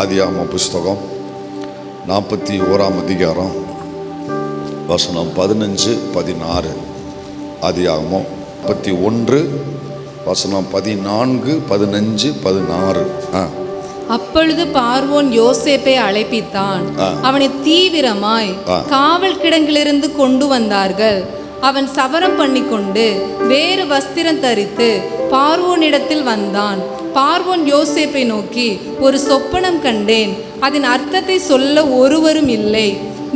ஆதியாகமம் புஸ்தகம் 41ஆம் அதிகாரம் வசனம் 15, 16. ஆதியாகமம் 41 வசனம் 14, 15, 16. அப்பொழுது பார்வோன் யோசேப்பை அழைப்பித்தான். அவனை தீவிரமாய் காவல் கிடங்கிலிருந்து கொண்டு வந்தார்கள். அவன் சவரம் பண்ணி கொண்டு வேறு வஸ்திரம் தரித்து பார்வோனிடத்தில் வந்தான். பார்வோன் யோசேப்பை நோக்கி, ஒரு சொப்பனம் கண்டேன், அதன் அர்த்தத்தை சொல்ல ஒருவரும் இல்லை.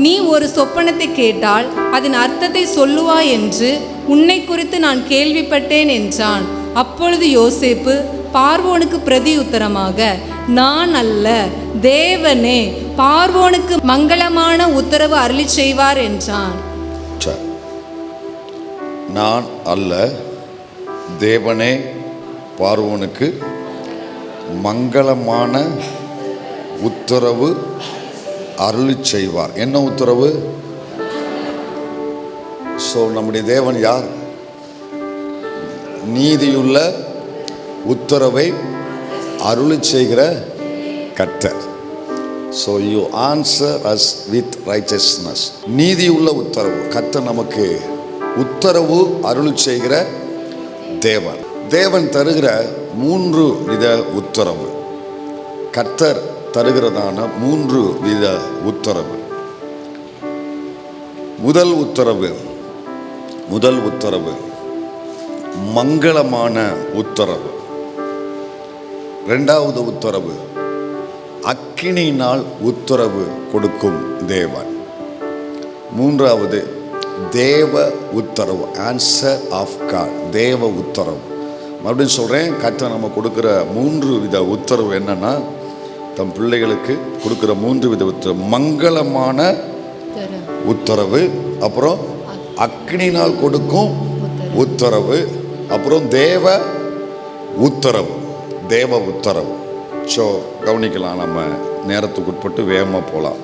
நீ ஒரு சொப்பனத்தை கேட்டால் அதன் அர்த்தத்தை சொல்லுவாய் என்று உன்னை குறித்து நான் கேள்விப்பட்டேன் என்றான். அப்பொழுது யோசேப்பு பார்வோனுக்கு பிரதி உத்தரமாக, நான் அல்ல, தேவனே பார்வோனுக்கு மங்களமான உத்தரவு அருளி செய்வார் என்றான். நான் அல்ல, தேவனே பார்வோனுக்கு மங்களமான உத்தரவு அருளி செய்வார். என்ன உத்தரவு? நம்முடைய தேவன் யார்? நீதியுள்ள உத்தரவை அருளி செய்கிற கர்த்தர். So you answer us with righteousness. நீதியுள்ள உத்தரவு. கர்த்தர் நமக்கு உத்தரவு அருளி செய்கிற தேவன். தேவன் தருகிற 3 வித உத்தரவு, கர்த்தர் தருகிறதான 3 வித உத்தரவு. முதல் உத்தரவு மங்களமான உத்தரவு. இரண்டாவது உத்தரவு அக்கினியினால் உத்தரவு கொடுக்கும் தேவன். மூன்றாவது தேவ உத்தரவு, ஆன்சர் ஆஃப் காட், தேவ உத்தரவு. மறுபடியும் சொல்கிறேன், கர்த்தர் நம்ம கொடுக்குற 3 வித உத்தரவு என்னன்னா, தம் பிள்ளைகளுக்கு கொடுக்குற 3 வித உத்தரவு: மங்களமான உத்தரவு, அப்புறம் அக்னினால் கொடுக்கும் உத்தரவு, அப்புறம் தேவ உத்தரவு. ஸோ கவனிக்கலாம், நம்ம நேரத்துக்கு உட்பட்டு வேகமாக போகலாம்.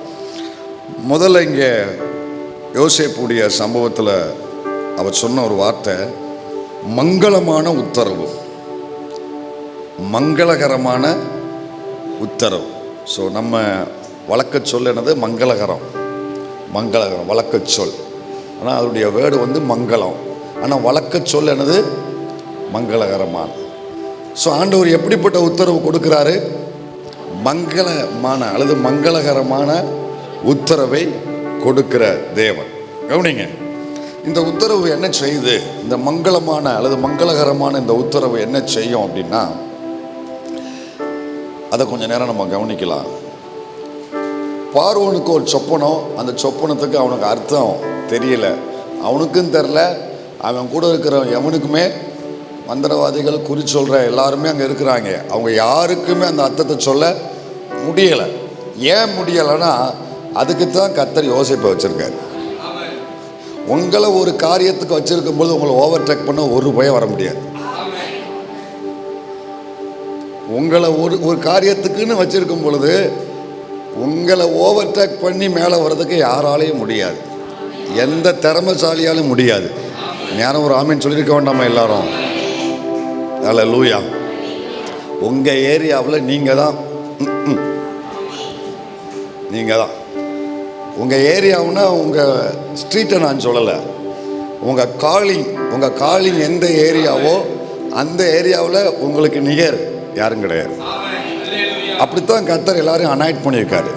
முதல்ல இங்கே யோசேப்புடைய சம்பவத்தில் அவர் சொன்ன ஒரு வார்த்தை மங்களமான உத்தரவு, மங்களகரமான உத்தரவு. ஸோ நம்ம வழக்க சொல் என்னது? மங்களகரம் வழக்க சொல். ஆனால் அதனுடைய வேர்டு மங்களம். ஆனால் வழக்க சொல் என்னது? மங்களகரமான. ஸோ ஆண்டவர் எப்படிப்பட்ட உத்தரவு கொடுக்கிறாரு? மங்களமான அல்லது மங்களகரமான உத்தரவை கொடுக்கிற தேவன். கவனிங்க, இந்த உத்தரவு என்ன செய்யுது? இந்த மங்களமான அல்லது மங்களகரமான இந்த உத்தரவு என்ன செய்யும் அப்படின்னா, அதை கொஞ்சம் நேரம் நம்ம கவனிக்கலாம். பார்வோனுக்கு ஒரு சொப்பனம், அந்த சொப்பனத்துக்கு அவனுக்கு அர்த்தம் தெரியல, அவனுக்கும் தெரில, அவன் கூட இருக்கிற எவனுக்குமே, மந்திரவாதிகள், குறி சொல்கிற எல்லாருமே அங்கே இருக்கிறாங்க, அவங்க யாருக்குமே அந்த அர்த்தத்தை சொல்ல முடியலை. ஏன் முடியலைன்னா, அதுக்குத்தான் கர்த்தர் யோசேப்பை வச்சுருக்காரு. உங்களை ஒரு காரியத்துக்கு வச்சிருக்கும் போது உங்களை ஓவர்டேக் பண்ண ஒரு பயம் வர முடியாது. உங்களை ஒரு காரியத்துக்குன்னு வச்சிருக்கும் பொழுது உங்களை ஓவர்டேக் பண்ணி மேலே வர்றதுக்கு யாராலையும் முடியாது, எந்த திறமைசாலியாலும் முடியாது. நேரம் ஒரு ஆமீன் சொல்லியிருக்க வேண்டாமா எல்லாரும்? அல்லேலூயா. உங்கள் ஏரியாவில் நீங்கள் தான் உங்கள் ஏரியாவுன்னா உங்கள் ஸ்ட்ரீட்டை நான் சொல்லலை, உங்கள் காலிங் எந்த ஏரியாவோ அந்த ஏரியாவில் உங்களுக்கு நிகர் யாரும் கிடையாது. அப்படித்தான் கர்த்தர் எல்லாரையும் அனாய்ட் பண்ணியிருக்காரு.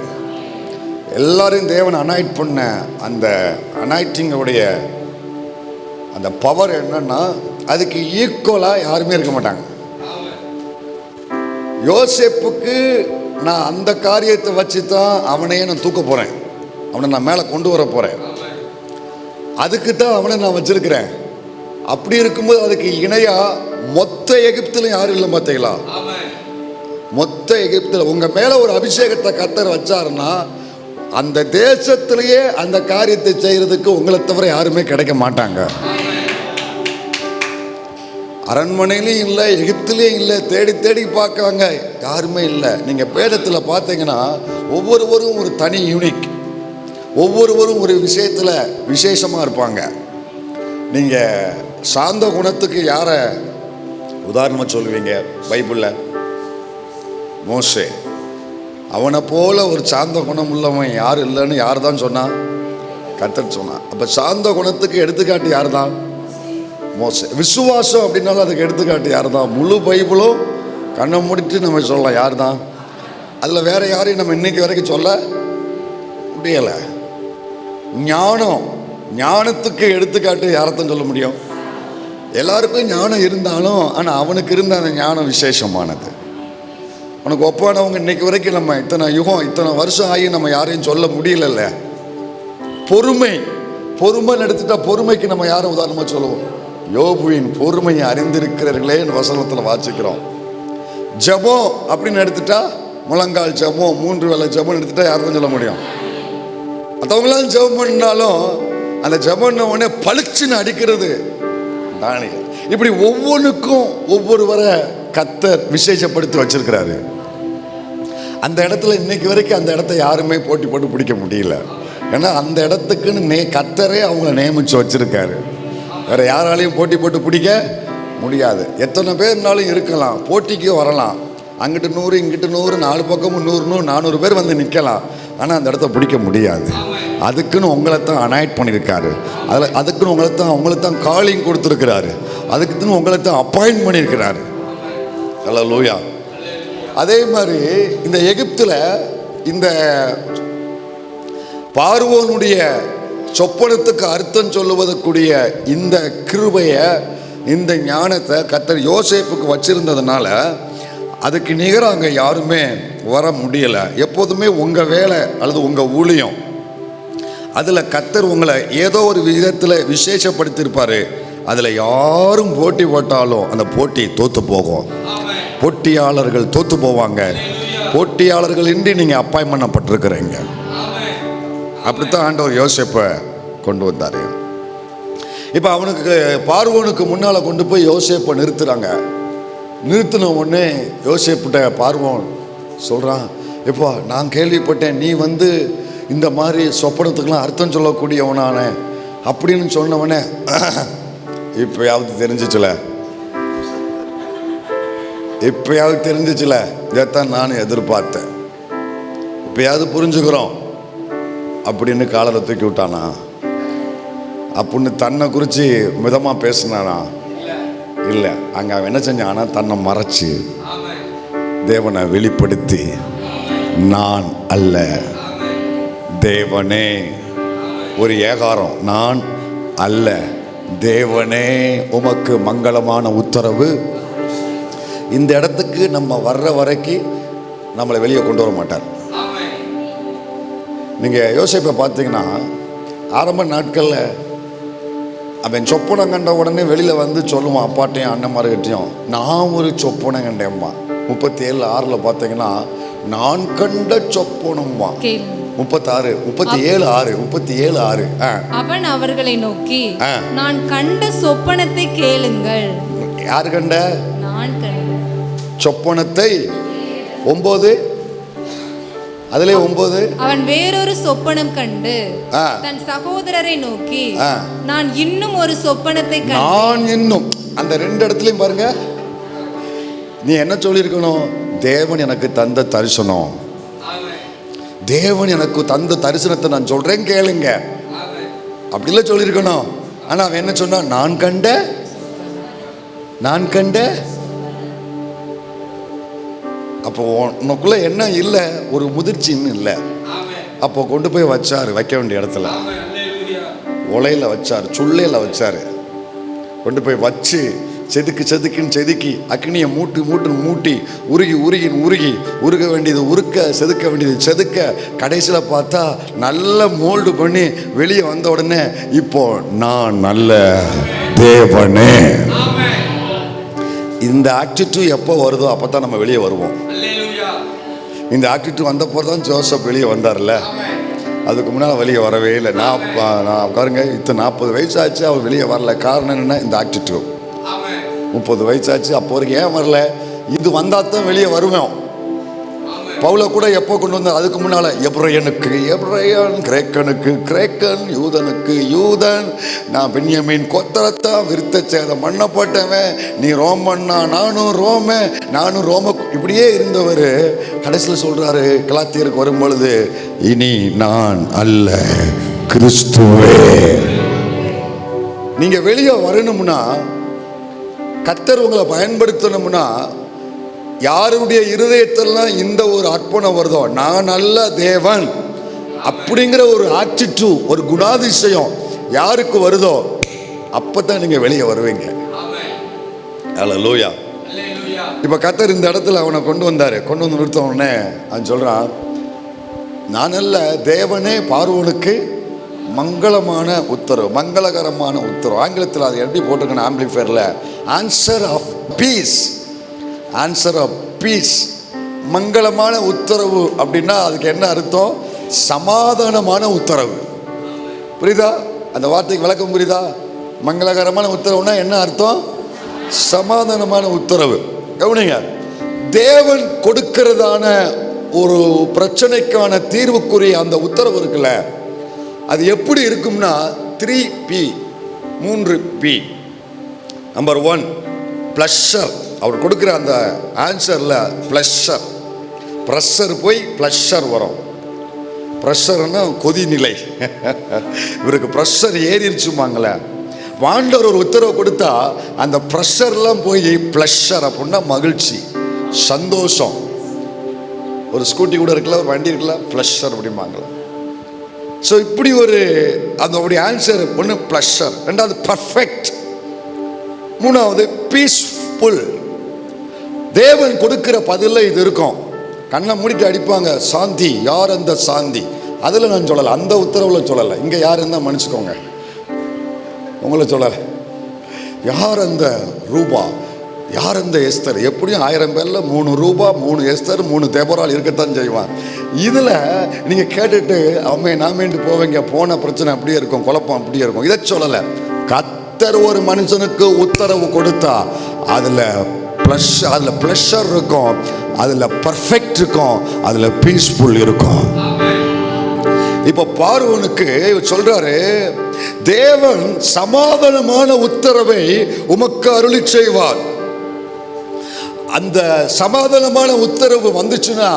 எல்லாரையும் தேவன் அனாய்ட் பண்ண அந்த அனாய்டிங்கோடைய அந்த பவர் என்னன்னா, அதுக்கு ஈக்குவலாக யாருமே இருக்க மாட்டாங்க. யோசேப்புக்கு நான் அந்த காரியத்தை வச்சு தான் அவனையே நான் தூக்க போகிறேன், அவனை நான் மேலே கொண்டு வர போகிறேன், அதுக்கு தான் அவனை நான் வச்சிருக்கிறேன். அப்படி இருக்கும்போது அதுக்கு இணையாக மொத்த எகிப்திலும் யாரும் இல்லை. பார்த்தீங்களா? மொத்த எகிப்தில் உங்கள் மேலே ஒரு அபிஷேகத்தை கர்த்தர் வச்சாருன்னா அந்த தேசத்திலேயே அந்த காரியத்தை செய்கிறதுக்கு உங்களை தவிர யாருமே கிடைக்க மாட்டாங்க. அரண்மனையிலையும் இல்லை, எகிப்திலையும் இல்லை, தேடி தேடி பார்க்காங்க, யாருமே இல்லை. நீங்கள் பேதத்தில் பார்த்தீங்கன்னா ஒவ்வொருவரும் ஒரு தனி யூனிக், ஒவ்வொருவரும் ஒரு விஷயத்தில் விசேஷமாக இருப்பாங்க. நீங்கள் சாந்த குணத்துக்கு யாரை உதாரணமாக சொல்லுவீங்க? பைபிளில் மோசே. அவனை போல ஒரு சாந்த குணம் உள்ளவன் யார் இல்லைன்னு யார் தான் சொன்னா? கர்த்தர் சொன்னான். அப்போ சாந்த குணத்துக்கு எடுத்துக்காட்டு யார் தான்? மோசே. விசுவாசம் அப்படின்னாலும் அதுக்கு எடுத்துக்காட்டு யார் தான்? முழு பைபிளும் கண்ணை மூடிட்டு நம்ம சொல்லலாம் யார் தான்? அதில் வேற யாரையும் நம்ம இன்னைக்கு வரைக்கும் சொல்ல முடியலை. ஞானம், ஞானத்துக்கு எடுத்துக்காட்டு யாரைத்தான் சொல்ல முடியும்? எல்லாருக்கும் ஞானம் இருந்தாலும் ஆனால் அவனுக்கு இருந்த அந்த ஞானம் விசேஷமானது. உனக்கு ஒப்பானவங்க இன்னைக்கு வரைக்கும் நம்ம இத்தனை யுகம் இத்தனை வருஷம் ஆகி நம்ம யாரையும் சொல்ல முடியல. பொறுமை, பொறுமைன்னு எடுத்துட்டா பொறுமைக்கு நம்ம யாரும் உதாரணமாக சொல்லுவோம்? யோபுவின் பொறுமையை அறிந்திருக்கிறீர்களேன்னு வசனத்தில் வாசிக்கிறோம். ஜெபம் அப்படின்னு எடுத்துட்டா முழங்கால் ஜெபம், 3 வேளை ஜெபம் எடுத்துட்டா யாரும் சொல்ல முடியும்? மற்றவங்களாம் ஜெபம் பண்ணாலும் அந்த ஜெபம் உடனே பளிச்சுன்னு அடிக்கிறது தானியேல். இப்படி ஒவ்வொன்றுக்கும் ஒவ்வொருவரை கர்த்தர் விசேஷப்படுத்தி வச்சிருக்கிறாரு. அந்த இடத்துல இன்னைக்கு வரைக்கும் அந்த இடத்த யாருமே போட்டி போட்டு பிடிக்க முடியல. ஏன்னா அந்த இடத்துக்குன்னு கர்த்தரே அவங்கள நியமிச்சு வச்சிருக்காரு. வேற யாராலையும் போட்டி போட்டு பிடிக்க முடியாது. எத்தனை பேர்னாலும் இருக்கலாம், போட்டிக்கு வரலாம். அங்கிட்டு 100 இங்கிட்டு 100, 4 பக்கமும் 100 400 பேர் வந்து நிற்கலாம். ஆனால் அந்த இடத்த பிடிக்க முடியாது. அதுக்குன்னு உங்களை தான் அனாய்ட் பண்ணியிருக்காரு. அதுக்குன்னு உங்களை தான் காலிங் கொடுத்துருக்கிறாரு. அதுக்குன்னு உங்களை தான் அப்பாயின்ட் பண்ணியிருக்கிறாரு. அல்லேலூயா. அதே மாதிரி இந்த எகிப்தில் இந்த பார்வோனுடைய சொப்பனத்துக்கு அர்த்தம் சொல்லுவதற்குரிய இந்த கிருபையை, இந்த ஞானத்தை கர்த்தர் யோசேப்புக்கு வச்சிருந்ததுனால அதுக்கு நிகராக அங்கே யாருமே வர முடியலை. எப்போதுமே உங்கள் வேலை அல்லது உங்கள் ஊழியம் அதில் கர்த்தர் உங்களை ஏதோ ஒரு விதத்தில் விசேஷப்படுத்தியிருப்பார். அதில் யாரும் போட்டி போட்டாலும் அந்த போட்டி தோற்று போகும். போட்டியாளர்கள் தோற்று போவாங்க. போட்டியாளர்கள் இன்றி நீங்கள் அப்பாயின்ட் பண்ணப்பட்டிருக்கிறீங்க. அப்படித்தான் ஆண்டவர் யோசேப்பை கொண்டு வந்தார். இப்போ அவனுக்கு பார்வோனுக்கு முன்னால் கொண்டு போய் யோசேப்பை நிறுத்துறாங்க. நிறுத்தின உடனே யோசேப்பிட்ட பார்வோன் சொல்கிறான், இப்போ நான் கேள்விப்பட்டேன் நீ வந்து இந்த மாதிரி சொப்பனத்துக்கெல்லாம் அர்த்தம் சொல்லக்கூடியவனான அப்படின்னு சொன்னவனே இப்பயாவது தெரிஞ்சிச்சுல, இப்பயாவது தெரிஞ்சிச்சுல, இதைத்தான் நான் எதிர்பார்த்தேன், இப்பயாவது புரிஞ்சுக்கிறோம் அப்படின்னு காலரை தூக்கி விட்டானா? அப்படின்னு தன்னை குறித்து மிதமாக பேசினானா? இல்லை. அங்கே அவன் என்ன செஞ்சானா? தன்னை மறைச்சு தேவனை வெளிப்படுத்தி, நான் அல்ல தேவனே, ஒரு ஏகாரம், நான் அல்ல தேவனே உமக்கு மங்களமான உத்தரவு. இந்த இடத்துக்கு நம்ம வர்ற வரைக்கும் நம்மளை வெளியே கொண்டு வர மாட்டார். நீங்கள் யோசேப்பை பார்த்தீங்கன்னா ஆரம்ப நாட்களில் அவன் சொப்பனம் கண்ட உடனே வெளியில் வந்து சொல்லுவான் அப்பாட்டையும் அண்ணன்மார்கிட்டையும், நான் ஒரு சொப்பனம் கண்டேம்மா. 37:6 பார்த்தீங்கன்னா நான் கண்ட சொப்பனம்மா. 37:6 அவன் அவர்களை நோக்கி, நான் கண்ட சொப்பனத்தை கேளுங்கள். யார் கண்ட? நான் கண்ட சொப்பனத்தை. 9 அதிலே 9 அவன் வேறொரு சொப்பனம் கண்டு தன் சகோதரரை நோக்கி, நான் இன்னும் ஒரு சொப்பனத்தை கண்டேன். நான் இன்னும், அந்த 2 இடத்துலையும் பாருங்க, நீ என்ன சொல்லியிருக்கணும்? தேவன் எனக்கு தந்த தரிசனம், தேவன் எனக்கு தந்த தரிசனத்தை நான் சொல்றேன் கேளுங்க, அப்படிலாம் சொல்லியிருக்கணும். ஆனால் அவன் என்ன சொன்னா? நான் கண்ட. அப்போ உனக்குள்ள என்ன இல்லை? ஒரு முதிர்ச்சி இன்னும் இல்லை. அப்போ கொண்டு போய் வச்சாரு, வைக்க வேண்டிய இடத்துல உலையில வச்சாரு, சுள்ளையில வச்சாரு. கொண்டு போய் வச்சு செதுக்குன்னு செதுக்கி அக்னியை மூட்டி உருக வேண்டியது உருக்க, செதுக்க வேண்டியது செதுக்க, கடைசியில் பார்த்தா நல்ல மோல்டு பண்ணி வெளியே வந்த உடனே இப்போ நான் நல்ல தேவனே. இந்த ஆட்டிடியூட் எப்போ வருதோ அப்போ தான் நம்ம வெளியே வருவோம். இந்த ஆட்டிடியூட் வந்தப்போ தான் ஜோசப் வெளியே வந்தார்ல. அதுக்கு முன்னால் வெளியே வரவே இல்லை. நான் பாருங்க, 40 வயசாச்சு அவர் வெளியே வரல. காரணம் என்ன? இந்த ஆட்டிடியூட். 30 வயசாச்சு அப்போ வரைக்கும் ஏன் வரல? இது வந்தால் தான் வெளியே வருவோம். பவுல கூட எப்போ கொண்டு வந்தார்? அதுக்கு முன்னால எப்ரையனுக்கு எப்ரையன், கிரேக்கனுக்கு கிரேக்கன், யூதனுக்கு யூதன், நான் பென்யமீன் கோத்திரத்தான் விருத்த சேதம் பண்ணப்பட்டவன், நீ ரோமன்னா நானும் ரோம இப்படியே இருந்தவர் கடைசியில் சொல்றாரு கலாத்தியருக்கு வரும் பொழுது, இனி நான் அல்ல கிறிஸ்துவே. நீங்க வெளியே வரணும்னா, கர்த்தர் உங்களை பயன்படுத்தணும்னா, யாருடைய இருதயத்தெல்லாம் இந்த ஒரு அர்ப்பணம் வருதோ, நான் நல்ல தேவன் அப்படிங்கிற ஒரு ஆட்டிட்யூட், ஒரு குணாதிசயம் யாருக்கு வருதோ அப்பதான் நீங்க வெளியே வருவீங்க. அல்லேலூயா. இப்ப கர்த்தர் இந்த இடத்துல அவனை கொண்டு வந்து நிறுத்த உடனே அவன் சொல்றான், நான் அல்ல தேவனே பார்வோனுக்கு மங்களமான உத்தரவு, மங்களகரமான உத்தரவு. ஆங்கிலத்தில் அது எப்படி போட்டிருக்கேன் ஆம்பிளிஃபையர்ல, answer of peace, answer of peace. மங்களமான உத்தரவு அப்படின்னா அதுக்கு என்ன அர்த்தம்? சமாதானமான உத்தரவு. புரியுதா? அந்த வார்த்தைக்கு விளக்கம் புரியுதா? மங்களகரமான உத்தரவுனா என்ன அர்த்தம்? சமாதானமான உத்தரவு. கவனிங்க, தேவன் கொடுக்கிறதான ஒரு பிரச்சனைக்கான தீர்வுக்குரிய அந்த உத்தரவு இருக்குல்ல, அது எப்படி இருக்கும்னா 3P. Number 1 pleasure. அவர் கொடுக்குற அந்த ஆன்சரில் ப்ளஷர், ப்ரெஷர் போய் ப்ளஷர் வரும். ப்ரெஷர்னா கொதிநிலை. இவருக்கு ப்ரெஷர் ஏறிடுச்சுமாங்களே. ஆண்டவர் ஒரு உத்தரவு கொடுத்தா அந்த ப்ரெஷர்லாம் போய் ப்ளஷர் அப்படின்னா மகிழ்ச்சி, சந்தோஷம். ஒரு ஸ்கூட்டி கூட இருக்குல்ல, ஒரு வண்டி இருக்குல்ல, ப்ளஷர் அப்படிம்பாங்களே. ஸோ இப்படி ஒரு அதோடைய ஆன்சர் ஒன்று ப்ளஷர், ரெண்டாவது பர்ஃபெக்ட், மூணாவது பீஸ்ஃபுல். தேவன் கொடுக்கிற பதிலில் இது இருக்கும். கண்ணை மூடிட்டு அடிப்பாங்க சாந்தி. யார் அந்த சாந்தி? அதில் நான் சொல்லலை, அந்த உத்தரவில் சொல்லலை. இங்கே யார் இருந்தால் மன்னிச்சுக்கோங்க, உங்களை சொல்லலை. யார் அந்த ரூபா, யார் அந்த எஸ்தர்? எப்படியும் 1000 பேரில் 3 ரூபா, 3 எஸ்தர், 3 தேபரால் இருக்கத்தான் செய்வான். இதில் நீங்கள் கேட்டுட்டு அம்மே நாமேன்ட்டு போவீங்க. போன பிரச்சனை அப்படியே இருக்கும், குழப்பம் அப்படியே இருக்கும். இதை சொல்லலை. கர்த்தர் ஒரு மனுஷனுக்கு உத்தரவு கொடுத்தா அதில் ப்ளஷர் இருக்கும், அதில் பர்ஃபெக்ட் இருக்கும், அதில் பீஸ்ஃபுல் இருக்கும். இப்போ பார்வோனுக்கு சொல்றாரு, தேவன் சமாதானமான உத்தரவை உமக்கு அருளி செய்வார். அந்த சமாதானமான உத்தரவு வந்துச்சுன்னா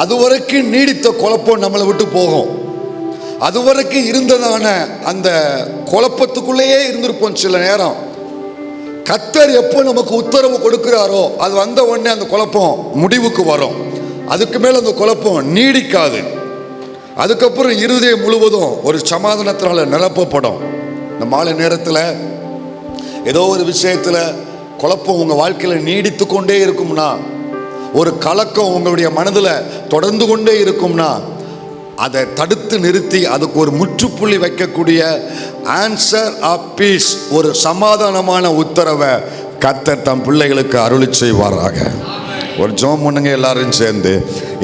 அதுவரைக்கும் நீடித்த குழப்பம் நம்மளை விட்டு போகும். அதுவரைக்கும் இருந்ததான அந்த குழப்பத்துக்குள்ளேயே இருந்திருப்போம். சில நேரம் கர்த்தர் எப்போ நமக்கு உத்தரவு கொடுக்கிறாரோ அது வந்த உடனே அந்த குழப்பம் முடிவுக்கு வரும். அதுக்கு மேலே அந்த குழப்பம் நீடிக்காது. அதுக்கப்புறம் இருதயம் முழுவதும் ஒரு சமாதானத்தினால நிரப்பப்படும். இந்த மாலை நேரத்தில் ஏதோ ஒரு விஷயத்தில் குழப்பம் உங்கள் வாழ்க்கையில் நீடித்து கொண்டே இருக்கும்னா, ஒரு கலக்கம் உங்களுடைய மனதில் தொடர்ந்து கொண்டே இருக்கும்னா, அதை தடுத்து நிறுத்தி அதுக்கு ஒரு முற்றுப்புள்ளி வைக்கக்கூடிய ஆன்சர் ஆஃப் பீஸ், ஒரு சமாதானமான உத்தரவை கர்த்தர் தம் பிள்ளைகளுக்கு அருளி செய்வாராக. ஒரு ஜெபம் பண்ணுங்க எல்லாரும் சேர்ந்து.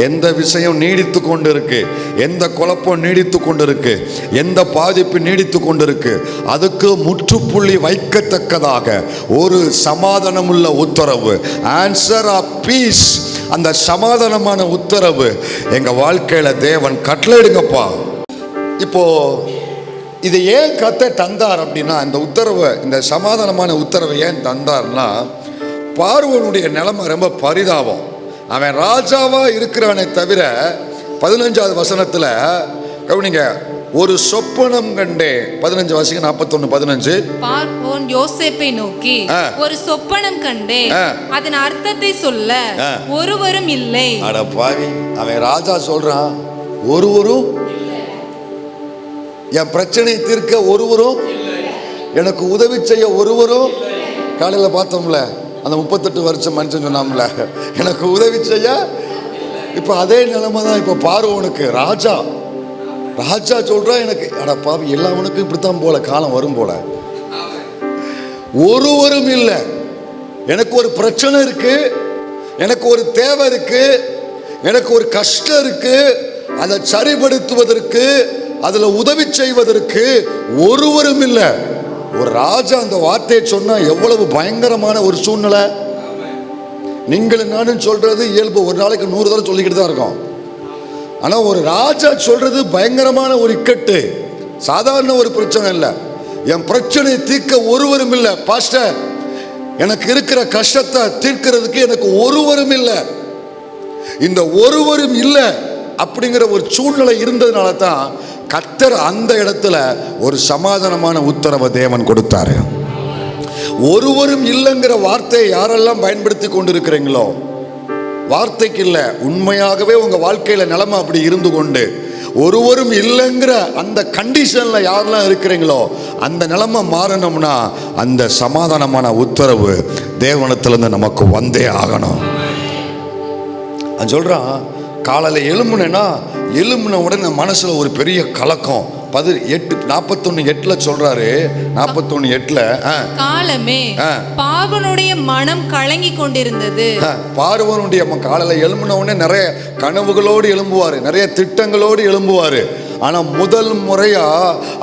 எந்த விஷயம் நீடித்து கொண்டு இருக்கு, எந்த குழப்பம் நீடித்து கொண்டு இருக்கு, எந்த பாதிப்பு நீடித்து கொண்டு இருக்கு, அதுக்கு முற்றுப்புள்ளி வைக்கத்தக்கதாக ஒரு சமாதானமுள்ள உத்தரவு, ஆன்சர் ஆஃப் பீஸ், அந்த சமாதானமான உத்தரவு எங்க வாழ்க்கையில தேவன் கட்டளையிடுங்கப்பா. இப்போ இதை ஏன் கர்த்தர் தந்தார் அப்படின்னா, இந்த உத்தரவை, இந்த சமாதானமான உத்தரவை ஏன் தந்தார்னா, பார்வோனுடைய நிலைமை ரொம்ப பரிதாபம். அவன் ராஜாவா இருக்கிறவனை தவிர 15வது வசனத்துல கவனிங்க, ஒரு சொப்பனம் கண்டே. 15 வாசிங்க, 41:15. பார்வோன் யோசேப்பை நோக்கி, ஒரு சொப்பனம் கண்டே, அதன் அர்த்தத்தை சொல்ல ஒருவரும் இல்லை. அட பாவி, அவன் ராஜா சொல்றான், ஒருவரும், என் பிரச்சனையை தீர்க்க ஒருவரும், எனக்கு உதவி செய்ய ஒருவரும். காலையில் பார்த்தோம்ல அந்த 38 வருஷம் மனுஷன் சொன்னாம்ல, எனக்கு உதவி செய்ய. இப்போ அதே நிலைமை தான் இப்போ பார்வோனுக்கு. ராஜா சொல்றான், எனக்கு அட பாவி, எல்லாவனுக்கும் இப்படித்தான் போல காலம் வரும் போல. ஒருவரும் இல்லை. எனக்கு ஒரு பிரச்சனை இருக்கு, எனக்கு ஒரு தேவை இருக்கு, எனக்கு ஒரு கஷ்டம் இருக்கு, அதை சரிபடுத்துவதற்கு, அதுல உதவி செய்வதற்கு ஒருவரும் இல்லை. ஒரு ராஜா அந்த வார்த்தையை சொன்னா எவ்வளவு பயங்கரமான ஒரு சூழ்நிலை. நீங்களும் நானும் சொல்றது இயல்பு, ஒரு நாளைக்கு 100 தடவை சொல்லிக்கிட்டு தான் இருக்கோம். ஆனா ஒரு ராஜா சொல்றது பயங்கரமான ஒரு இக்கட்டு, சாதாரண ஒரு பிரச்சனை இல்லை. என் பிரச்சனையை தீர்க்க ஒருவரும் இல்லை பாஸ்டர், எனக்கு இருக்கிற கஷ்டத்தை தீர்க்கிறதுக்கு எனக்கு ஒருவரும் இல்லை. இந்த ஒருவரும் இல்லை அப்படிங்கிற ஒரு சூழ்நிலை இருந்ததுனால தான் கர்த்தர் அந்த இடத்துல ஒரு சமாதானமான உத்தரவை தேவன் கொடுத்தாரு. ஒருவரும் இல்லைங்கிற வார்த்தையை யாரெல்லாம் பயன்படுத்தி கொண்டிருக்கிறீங்களோ, வார்த்தைக்கு இல்லை, உண்மையாகவே உங்க வாழ்க்கையில நிலைமை அப்படி இருந்து கொண்டு ஒருவரும் இல்லைங்கிற அந்த கண்டிஷன்ல யாரெல்லாம் இருக்கிறீங்களோ, அந்த நிலைமை மாறணும்னா அந்த சமாதானமான உத்தரவு தேவனிடத்திலிருந்து நமக்கு வந்தே ஆகணும். நான் சொல்றான், காலையில் எழும்புன உடனே மனசுல ஒரு பெரிய கலக்கம். 41:8 சொல்றாரு. 41:8 காலமே பார்வோனுடைய மனம் கலங்கி கொண்டிருந்தது. பார்வோனுடைய காலையில எழும்புன உடனே நிறைய கனவுகளோடு எழும்புவாரு, நிறைய திட்டங்களோடு எழும்புவாரு. ஆனா முதல் முறையா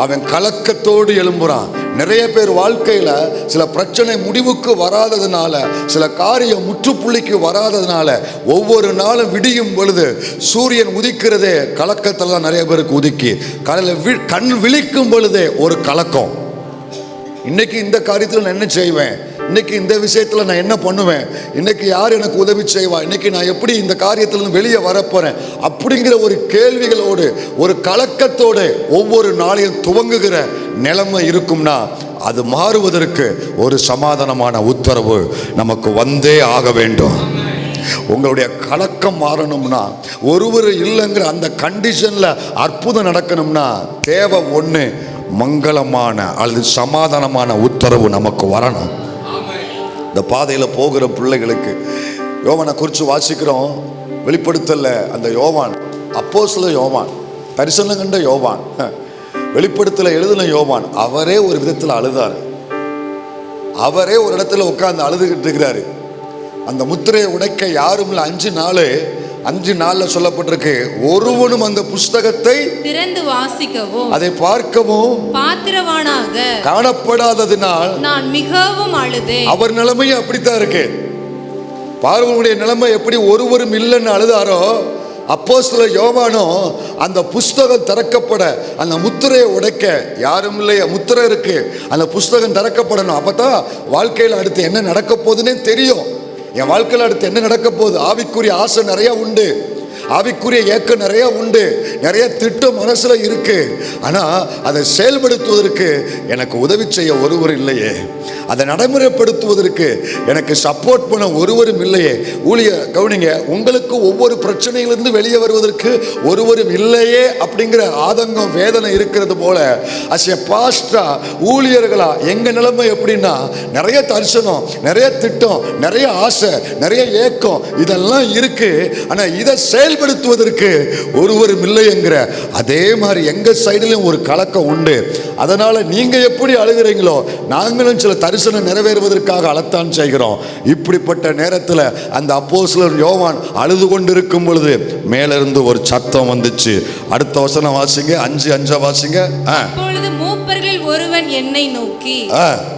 அவன் கலக்கத்தோடு எழும்புறான். நிறைய பேர் வாழ்க்கையில சில பிரச்சனை முடிவுக்கு வராததுனால, சில காரியம் முற்றுப்புள்ளிக்கு வராததுனால, ஒவ்வொரு நாளும் விடியும் பொழுது சூரியன் உதிக்கிறதே கலக்கத்தில் தான் நிறைய பேருக்கு உதிக்கி, காலையில் கண் விழிக்கும் பொழுதே ஒரு கலக்கம். இன்னைக்கு இந்த காரியத்தில் நான் என்ன செய்வேன், இன்னைக்கு இந்த விஷயத்தில் நான் என்ன பண்ணுவேன், இன்னைக்கு யார் எனக்கு உதவி செய்வா, இன்னைக்கு நான் எப்படி இந்த காரியத்திலிருந்து வெளியே வரப்போறேன் அப்படிங்கிற ஒரு கேள்விகளோடு, ஒரு கலக்கத்தோடு ஒவ்வொரு நாளையும் துவங்குகிற நிலைமை இருக்கும்னா, அது மாறுவதற்கு ஒரு சமாதானமான உத்தரவு நமக்கு வந்தே ஆக வேண்டும். உங்களுடைய கலக்கம் மாறணும்னா, ஒருவர் இல்லைங்கிற அந்த கண்டிஷன்ல அற்புதம் நடக்கணும்னா, தேவை ஒன்று, மங்களமான அல்லது சமாதானமான உத்தரவு நமக்கு வரணும். இந்த பாதையில் போகிற பிள்ளைகளுக்கு யோவானை குறித்து வாசிக்கிறோம். வெளிப்படுத்தல அந்த யோவான், அப்போஸ்தலன் யோவான், தரிசனம் கண்ட யோவான், வெளிப்படுத்தல எழுதின யோவான், அவரே ஒரு விதத்தில் அழுதாரு. அவரே ஒரு இடத்துல உட்கார்ந்து அழுதுகிட்டு இருக்கிறாரு. அந்த முத்திரையை உடைக்க யாரும் இல்லை. 5 நாள்ல சொல்லப்பட்டிருக்கு, ஒருவனும் அந்த புஸ்தகத்தை திறந்து வாசிக்கவும் அதை பார்க்கவும் பாத்திரவானாக காணப்படாததினால் நான் மிகவும் அழுதேன். அவர் நிலைமையும் அப்படித்தான் இருக்கு. பார்வோனுடைய நிலைமை எப்படி ஒருவரும் இல்லைன்னு அழுதாரோ, அப்போஸ்தலன் யோவானும் அந்த புஸ்தகம் திறக்கப்பட, அந்த முத்திரையை உடைக்க யாரும் இல்லையா, முத்திரை இருக்கு, அந்த புஸ்தகம் திறக்கப்படணும். அப்பதான் வாழ்க்கையில் அடுத்து என்ன நடக்க போகுதுன்னே தெரியும். என் வாழ்க்கையில் அடுத்து என்ன நடக்க போகுது, ஆவிக்குரிய ஆசை நிறைய உண்டு, ஆவிக்குரிய ஏக்கம் நிறைய உண்டு, நிறைய திட்டம் மனசுல இருக்கு. ஆனா அதை செயல்படுத்துவதற்கு எனக்கு உதவி செய்ய ஒருவர் இல்லையே, அதை நடைமுறைப்படுத்துவதற்கு எனக்கு சப்போர்ட் பண்ண ஒருவரும் இல்லையே. கவனிங்க, உங்களுக்கு ஒவ்வொரு பிரச்சனையிலிருந்து வெளியே வருவதற்கு ஒருவரும் இல்லையே அப்படிங்கிற ஆதங்கம், வேதனை இருக்கிறது போல, அஸ் எ பாஸ்டரா, ஊழியர்களா எங்க நிலைமை எப்படின்னா, நிறைய தரிசனம், நிறைய திட்டம், நிறைய ஆசை, நிறைய ஏக்கம் இதெல்லாம் இருக்கு. ஆனா இதை செயல்படுத்துவதற்கு ஒருவரும் இல்லைங்கிற அதே மாதிரி எங்க சைடுலையும் ஒரு கலக்கம் உண்டு. அதனால நீங்க எப்படி அழுகிறீங்களோ, நாங்களும் சில தரிசனம் நிறைவேறுவதற்காக அழத்தான் செய்கிறோம். இப்படிப்பட்ட நேரத்தில் அந்த அப்போஸ்தலன் யோவான் அழுது கொண்டிருக்கும் பொழுது மேலிருந்து ஒரு சத்தம் வந்துச்சு. அடுத்த வசனம் வாசிங்க, 5:5 வாசிங்க. அப்பொழுது மூப்பர்களில் ஒருவன் என்னை நோக்கி,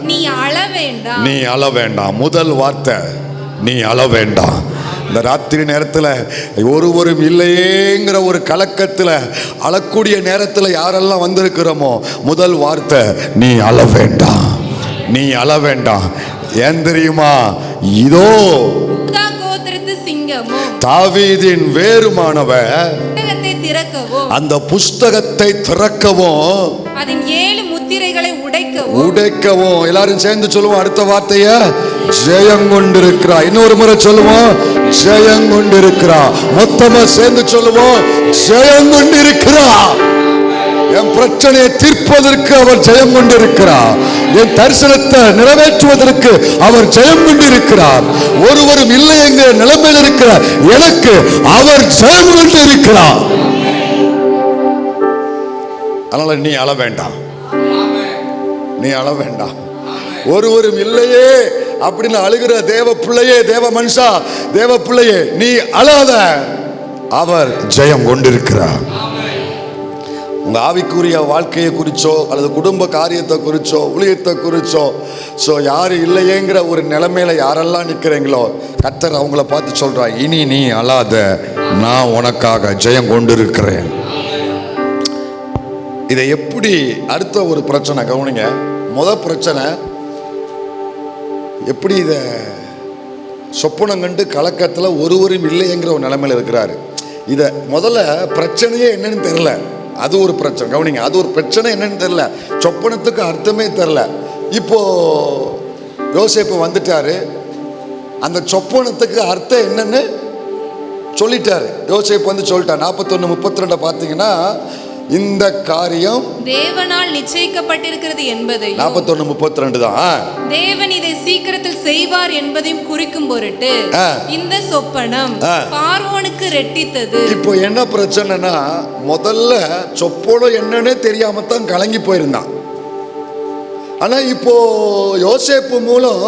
நீ அழ வேண்டாம். நீ அழ வேண்டாம். முதல் வார்த்தை, நீ அழ வேண்டாம். இந்த ராத்திரி நேரத்தில் ஒருவரும் இல்லையேங்கிற ஒரு கலக்கத்தில் அழக்கூடிய நேரத்தில் யாரெல்லாம் வந்திருக்கிறோமோ, முதல் வார்த்தை, நீ அழ வேண்டாம், நீ அழ வேண்டாம். ஏன் தெரியுமா, இதோ தாவீதின் வேறுமானவர் அந்த புஸ்தகத்தை திறக்கவும் அதன் 7 முத்திரைகளை உடைக்கவும். எல்லாரும் சேர்ந்து சொல்லுவோம் அடுத்த வார்த்தைய, ஜெயம் கொண்டிருக்கிறா. இன்னொரு முறை சொல்லுவோம், ஜெயம் கொண்டிருக்கிறா. மொத்தமா சேர்ந்து சொல்லுவோம், ஜெயம் கொண்டிருக்கிறா. என் பிரச்சனையை தீர்ப்பதற்கு அவர் ஜெயம் கொண்டிருக்கிறார். என் தரிசனத்தை நிறைவேற்றுவதற்கு அவர் ஜெயம் கொண்டிருக்கிறார். ஒருவரும் இல்லை என்கிற நிலைமையில் இருக்கிற எனக்கு அவர் ஜெயம் கொண்டிருக்கிறார். அதனால நீ அழ வேண்டாம், நீ அழ வேண்டாம். ஒருவரும் இல்லையே அப்படின்னு அழுகிற தேவ பிள்ளையே, தேவ மனுஷா, தேவ பிள்ளையே, நீ அழாத, அவர் ஜெயம் கொண்டிருக்கிறார். உங்கள் ஆவிக்குரிய வாழ்க்கையை குறிச்சோ அல்லது குடும்ப காரியத்தை குறிச்சோ ஊழியத்தை குறிச்சோ யாரும் இல்லையேங்கிற ஒரு நிலைமையில யாரெல்லாம் நிற்கிறீங்களோ கர்த்தர் அவங்கள பார்த்து சொல்கிறார், இனி நீ அழாத, நான் உனக்காக ஜெயம் கொண்டிருக்கிறேன். இதை எப்படி அடுத்த ஒரு பிரச்சனை கவனிங்க. முதல் பிரச்சனை எப்படி இதை சொப்பனம் கண்டு கலக்கத்தில் ஒருவரும் இல்லைங்கிற ஒரு நிலைமையில் இருக்கிறாரு. இதை முதல்ல பிரச்சனையே என்னன்னு தெரில, அது ஒரு பிரச்சனை. கவனிங்க, அது ஒரு பிரச்சனை என்னன்னு தெரில, சொப்பனத்துக்கு அர்த்தமே தெரில. இப்போ யோசேப்பு வந்துட்டாரு, அந்த சொப்பனத்துக்கு அர்த்தம் என்னன்னு சொல்லிட்டாரு. யோசேப்பு வந்து சொல்லிட்டார். 41:32 பார்த்தீங்கன்னா, இந்த காரியம் தேவனால் நிச்சயிக்கப்பட்டிருக்கிறது என்பதை 41:32 தான். தேவன் இதை சீக்கிரத்தில் செய்வார் என்பதையும் குறிக்கும் பொருட்டு இந்த சொப்பனம் பார்வோனுக்கு ரெட்டித்தது. இப்போ என்ன பிரச்சனைனா, முதல்ல சொப்பனம் என்னன்னே தெரியாம தான் கலங்கி போயிருந்தான். ஆனா இப்போ யோசேப்பு மூலம்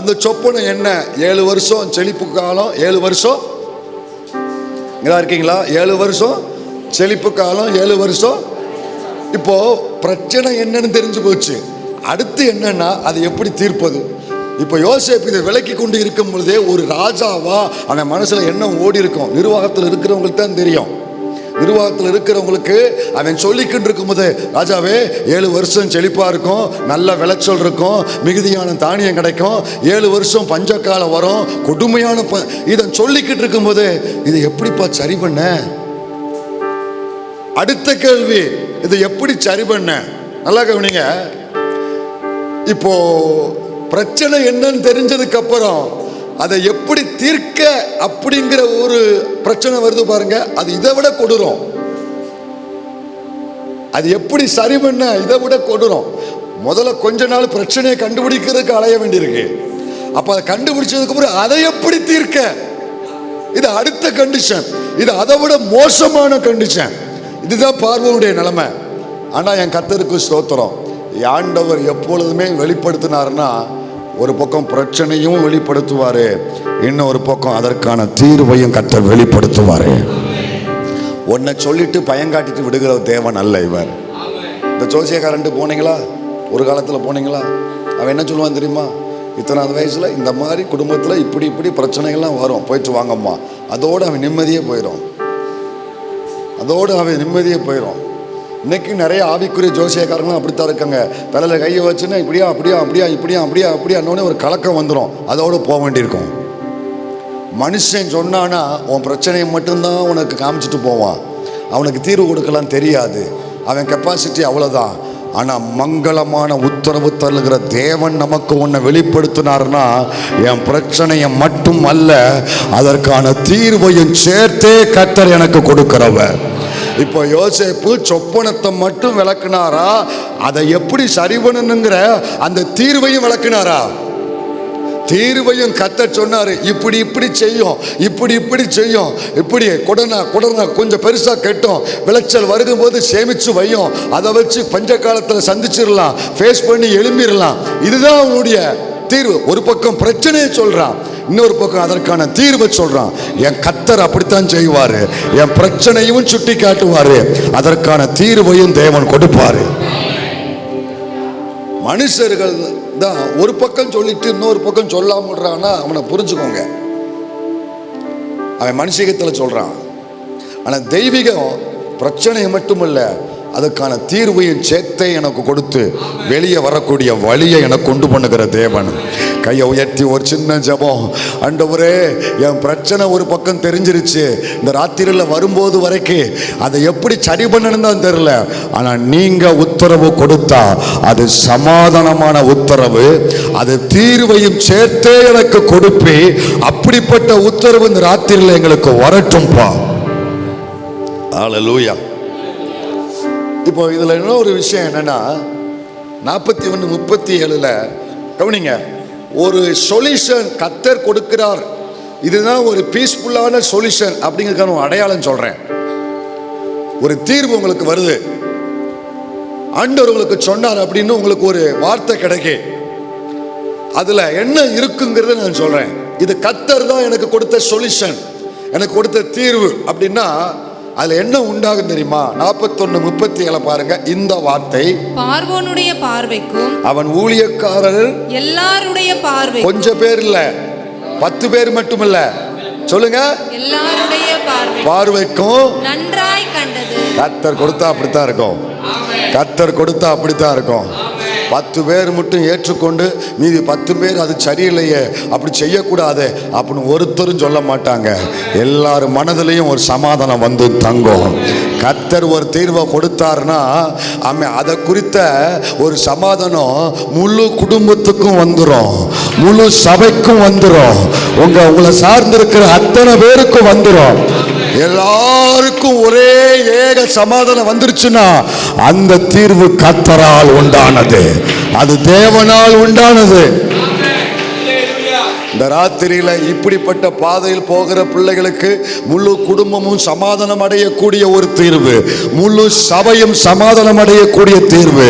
அந்த சொப்பனம் என்ன, 7 வருஷம் செழிப்பு காலம், 7 வருஷம் இங்கே இருக்கீங்களா, 7 வருஷம் செழிப்பு காலம், 7 வருஷம். இப்போ பிரச்சனை என்னன்னு தெரிஞ்சு போச்சு. அடுத்து என்னன்னா, அது எப்படி தீர்ப்பது. இப்போ யோசேப்பு இதை விலக்கி கொண்டு இருக்கும் பொழுதே ஒரு ராஜாவா அவன் மனசுல என்ன ஓடி இருக்கும். நிர்வாகத்தில் இருக்கிறவங்களுக்கு தான் தெரியும். நிர்வாகத்தில் இருக்கிறவங்களுக்கு அவன் சொல்லிக்கிட்டு இருக்கும்போது, ராஜாவே 7 வருஷம் செழிப்பா இருக்கும், நல்ல விளைச்சல் இருக்கும், மிகுதியான தானியம் கிடைக்கும், 7 வருஷம் பஞ்சக்காலம் வரும், கொடுமையான இதை சொல்லிக்கிட்டு இருக்கும்போது இதை எப்படிப்பா சரி பண்ண. அடுத்த கேள்வி, இது எப்படி சரி பண்ண. நல்லா கவனிங்க. இப்போ பிரச்சனை என்னன்னு தெரிஞ்சதுக்கு அப்புறம் அதை எப்படி தீர்க்க அப்படிங்கிற ஒரு பிரச்சனை வருது பாருங்க. அது இதை விட கொடூரம். அது எப்படி சரி பண்ண, இதை விட கொடூரம். முதல்ல கொஞ்ச நாள் பிரச்சனையை கண்டுபிடிக்கிறதுக்கு அலைய வேண்டியிருக்கு. அப்ப அதை கண்டுபிடிச்சதுக்கு அப்புறம் அதை எப்படி தீர்க்க, இது அடுத்த கண்டிஷன். இது அதை விட மோசமான கண்டிஷன். இதுதான் பார்வோனுடைய நிலைமை. ஆனா என் கர்த்தருக்கு ஸ்தோத்திரம், ஆண்டவர் எப்பொழுதுமே வெளிப்படுத்தினார்னா, ஒரு பக்கம் பிரச்சனையும் வெளிப்படுத்துவாரு, இன்னொரு பக்கம் அதற்கான தீர்வையும் கர்த்தர் வெளிப்படுத்துவாரு. ஒன்னை சொல்லிட்டு பயங்காட்டிட்டு விடுகிற தேவன் அல்ல இவர். இந்த ஜோசியக்காரன்ட்டு போனீங்களா, ஒரு காலத்தில் போனீங்களா, அவன் என்ன சொல்லுவான் தெரியுமா, இத்தனாவது வயசுல இந்த மாதிரி குடும்பத்தில் இப்படி இப்படி பிரச்சனைகள்லாம் வரும், போயிட்டு வாங்கம்மா. அதோடு அவன் நிம்மதியே போயிடும். இன்னைக்கு நிறைய ஆவிக்குரிய ஜோசியக்காரங்களும் அப்படித்தான் இருக்காங்க. தலையில் கையை வச்சுன்னா இப்படியா அப்படியா அப்படியா இப்படியா அப்படியா அப்படியானோடனே ஒரு கலக்கம் வந்துடும், அதோடு போக வேண்டியிருக்கும். மனுஷன் சொன்னானா உன் பிரச்சனையை மட்டும்தான் உனக்கு காமிச்சிட்டு போவான், அவனுக்கு தீர்வு கொடுக்கலாம் தெரியாது, அவன் கெப்பாசிட்டி அவ்வளோதான். ஆனால் மங்களமான உத்தரவு தருகிற தேவன் நமக்கு ஒன்றை வெளிப்படுத்தினார்னா, என் பிரச்சனையை மட்டும் அல்ல, அதற்கான தீர்வையும் சேர்த்தே கர்த்தர் எனக்கு கொடுக்கிறவர். இப்போ யோசேப்பு சொப்பனத்தை மட்டும் விளக்குனாரா, அதை எப்படி சரி பண்ணணுங்கிற அந்த தீர்வையும் விளக்குனாரா? தீர்வையும் கர்த்தர் சொன்னாரு, இப்படி இப்படி செய்யும், இப்படி இப்படி செய்யும், இப்படி கொடனா கொஞ்சம் பெருசா கட்டும், விளைச்சல் வருகும்போது சேமிச்சு வையும், அதை வச்சு பஞ்ச காலத்தில் சந்திச்சிடலாம், ஃபேஸ் பண்ணி எழும்பிடலாம். இதுதான் அவனுடைய தீர்வு. ஒரு பக்கம் பிரச்சனையை சொல்றான், இன்னொரு பக்கம் அதற்கான தீர்வை சொல்றான். என் கர்த்தர் அப்படித்தான் செய்வாரு, என் பிரச்சனையும் சுட்டி காட்டுவாரு, அதற்கான தீர்வையும் தேவன் கொடுப்பாரு. மனுஷர்கள் தான் ஒரு பக்கம் சொல்லிட்டு இன்னொரு பக்கம் சொல்லாம அவனை புரிஞ்சுக்கோங்க. அவன் மனுஷகத்தில் சொல்றான். ஆனா தெய்வீகம் பிரச்சனையை மட்டுமல்ல, அதுக்கான தீர்வையும் சேர்த்தே எனக்கு கொடுத்து வெளியே வரக்கூடிய வழியை எனக்கு கொண்டு பண்ணுகிற தேவன். கையை உயர்த்தி ஒரு சின்ன ஜெபம். ஆண்டவரே, என் பிரச்சனை ஒரு பக்கம் தெரிஞ்சிருச்சு, இந்த ராத்திரியில் வரும்போது வரைக்கும் அதை எப்படி சரி பண்ணணும்னு தான் தெரியல, ஆனால் நீங்க உத்தரவு கொடுத்தா அது சமாதானமான உத்தரவு, அது தீர்வையும் சேர்த்தே எனக்கு கொடுப்பி, அப்படிப்பட்ட உத்தரவு இந்த ராத்திரியில் எங்களுக்கு வரட்டும்பா. ஹல்லேலூயா. இப்போ இதுல இன்னொரு விஷயம் என்னன்னா, 41:37 கவனிங்க, ஒரு சொல்யூஷன் கர்த்தர் கொடுக்கிறார். இதுதான் ஒரு பீஸ்ஃபுல்லான சொல்யூஷன் அப்படிங்கிறதுக்கான ஒரு அடையாளம் சொல்றேன். ஒரு தீர்வு உங்களுக்கு வருது, ஆண்டவர் உங்களுக்கு சொன்னார் அப்படின்னு உங்களுக்கு ஒரு வார்த்தை கிடைக்கு, அதுல என்ன இருக்குங்கிறத நான் சொல்றேன். இது கர்த்தர் தான் எனக்கு கொடுத்த சொல்யூஷன், எனக்கு கொடுத்த தீர்வு அப்படின்னா, அதுல என்ன உண்டாகும் தெரியுமா? 41:37 பாருங்க. இந்த வார்த்தை பார்வோனுடைய பார்வைக்கும் அவன் ஊழியக்காரர் எல்லாருடைய பார்வை, கொஞ்சம் பேர் இல்ல, 10 பேர் மட்டும் இல்ல, சொல்லுங்க, எல்லாருடைய பார்வைக்கும் நன்றாய் கண்டது. கர்த்தர் கொடுத்தா அப்படித்தான் இருக்கும். கர்த்தர் கொடுத்தா அப்படித்தான் இருக்கும். 10 பேர் மட்டும் ஏற்றுக்கொண்டு மீதி 10 பேர் அது சரியில்லையே, அப்படி செய்யக்கூடாது அப்படின்னு ஒருத்தரும் சொல்ல மாட்டாங்க. எல்லாரும் மனதிலையும் ஒரு சமாதானம் வந்து தங்கும். கர்த்தர் ஒரு தீர்வை கொடுத்தாருன்னா அதை குறித்த ஒரு சமாதானம் முழு குடும்பத்துக்கும் வந்துடும், முழு சபைக்கும் வந்துடும், உங்களை சார்ந்திருக்கிற அத்தனை பேருக்கும் வந்துடும். எல்லாருக்கும் ஒரே ஏக சமாதானம் வந்துருச்சுன்னா அந்த தீர்வு கர்த்தரால் உண்டானது, அது தேவனால் உண்டானது. இந்த ராத்திரியில இப்படிப்பட்ட பாதையில் போகிற பிள்ளைகளுக்கு முழு குடும்பமும் சமாதானம் அடையக்கூடிய ஒரு தீர்வு, முழு சபையும் சமாதானம் அடையக்கூடிய தீர்வு,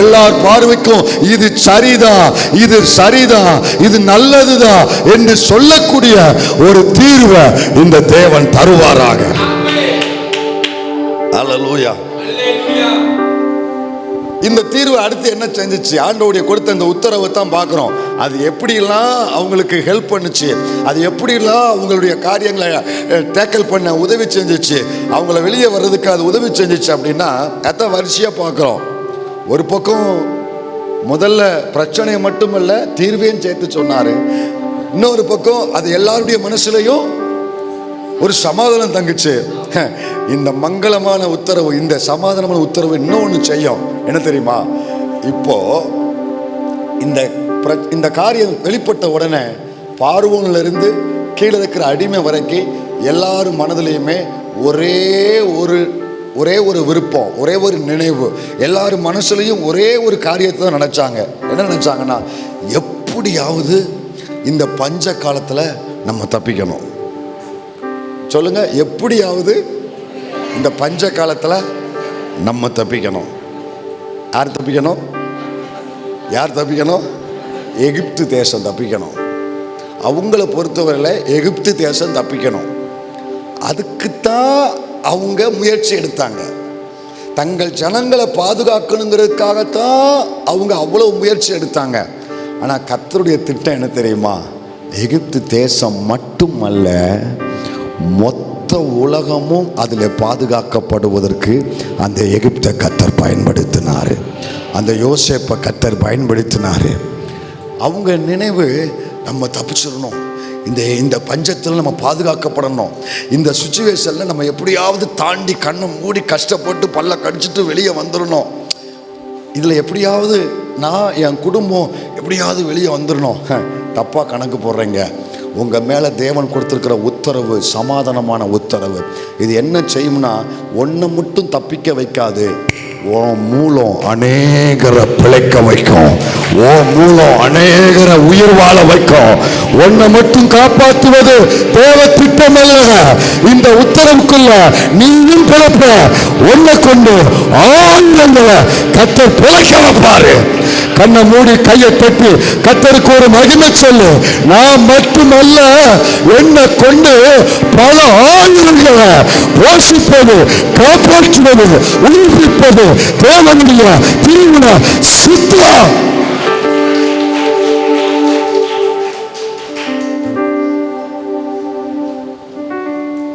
எல்லார் பார்வைக்கும் இது சரிதான், இது சரிதான், இது நல்லதுதான் என்று சொல்லக்கூடிய ஒரு தீர்வை இந்த தேவன் தருவாராக. அல்லேலூயா. இந்த தீர்வு அடுத்து என்ன செஞ்சிச்சு? ஆண்டவருடைய கொடுத்த இந்த உத்தரவை தான் பார்க்குறோம். அது எப்படிலாம் அவங்களுக்கு ஹெல்ப் பண்ணுச்சு, அது எப்படிலாம் அவங்களுடைய காரியங்களை டேக்கிள் பண்ண உதவி செஞ்சிச்சு, அவங்கள வெளியே வர்றதுக்கு அது உதவி செஞ்சிச்சு அப்படின்னா அதான் வரிசையாக பார்க்குறோம். ஒரு பக்கம் முதல்ல பிரச்சனையை மட்டுமல்ல தீர்வையும் சேர்த்து சொன்னார். இன்னொரு பக்கம் அது எல்லாருடைய மனசுலையும் ஒரு சமாதானம் தங்குச்சு. இந்த மங்களமான உத்தரவு, இந்த சமாதானமான உத்தரவு இன்னொன்று செய்யும். என்ன தெரியுமா? இப்போ இந்த காரியம் வெளிப்பட்ட உடனே பார்வோன்ல இருந்து கீழே இருக்கிற அடிமை வரைக்கும் எல்லாரும் மனதிலையுமே ஒரே ஒரு விருப்பம், ஒரே ஒரு நினைவு, எல்லாரும் மனசுலையும் ஒரே ஒரு காரியத்தை தான் நினைச்சாங்க. என்ன நினைச்சாங்கன்னா, எப்படியாவது இந்த பஞ்ச காலத்துல நம்ம தப்பிக்கணும். சொல்லுங்க, எப்படியாவது இந்த பஞ்ச காலத்துல நம்ம தப்பிக்கணும். யார் தப்பிக்கணும்? யார் தப்பிக்கணும்? எகிப்து தேசம் தப்பிக்கணும். அவங்கள பொறுத்தவரையில் எகிப்து தேசம் தப்பிக்கணும். அதுக்குத்தான் அவங்க முயற்சி எடுத்தாங்க. தங்கள் ஜனங்களை பாதுகாக்கணுங்கிறதுக்காகத்தான் அவங்க அவ்வளோ முயற்சி எடுத்தாங்க. ஆனால் கர்த்தருடைய திட்டம் என்ன தெரியுமா? எகிப்து தேசம் மட்டுமல்ல, மொத்த உலகமும் அதில் பாதுகாக்கப்படுவதற்கு அந்த எகிப்தை கர்த்தர் பயன்படுத்தினார், அந்த யோசேப்பை கர்த்தர் பயன்படுத்தினார். அவங்க நினைவு, நம்ம தப்பிச்சிடணும், இந்த பஞ்சத்தில் நம்ம பாதுகாக்கப்படணும், இந்த சுச்சுவேஷனில் நம்ம எப்படியாவது தாண்டி கண்ணை மூடி கஷ்டப்பட்டு பல்ல கடிச்சிட்டு வெளியே வந்துடணும், இதில் எப்படியாவது நான் என் குடும்பம் எப்படியாவது வெளியே வந்துடணும். தப்பாக கணக்கு போடுறீங்க. உங்கள் மேலே தேவன் கொடுத்துருக்கிற உத்தரவு சமாதானமான உத்தரவு. இது என்ன செய்யும்னா, ஒன்றை மட்டும் தப்பிக்க வைக்காது, உன் மூலம் அநேகரை பிழைக்க வைக்கும், உன் மூலம் அநேகரை உயிர் வாழ வைக்கும். ஒன்றை மட்டும் காப்பாற்றுவது தேவ திட்டம் அல்ல. இந்த உத்தரவுக்குள்ள நீயும் பிழைப்ப, ஒன்றை கொண்டு ஆயிரங்களை கர்த்தர் பிழைக்க வைப்பாரு. கண்ணை மூடி கையை தட்டி கர்த்தருக்கு ஒரு மகிமை சொல்லு. நான் மட்டுமல்ல, என்னை கொண்டு பல ஆயிரங்களை போஷிப்பது, காப்பாற்றுவது, உயிர்ப்பிப்பது தேவனுடைய தீவிர சித்தம்.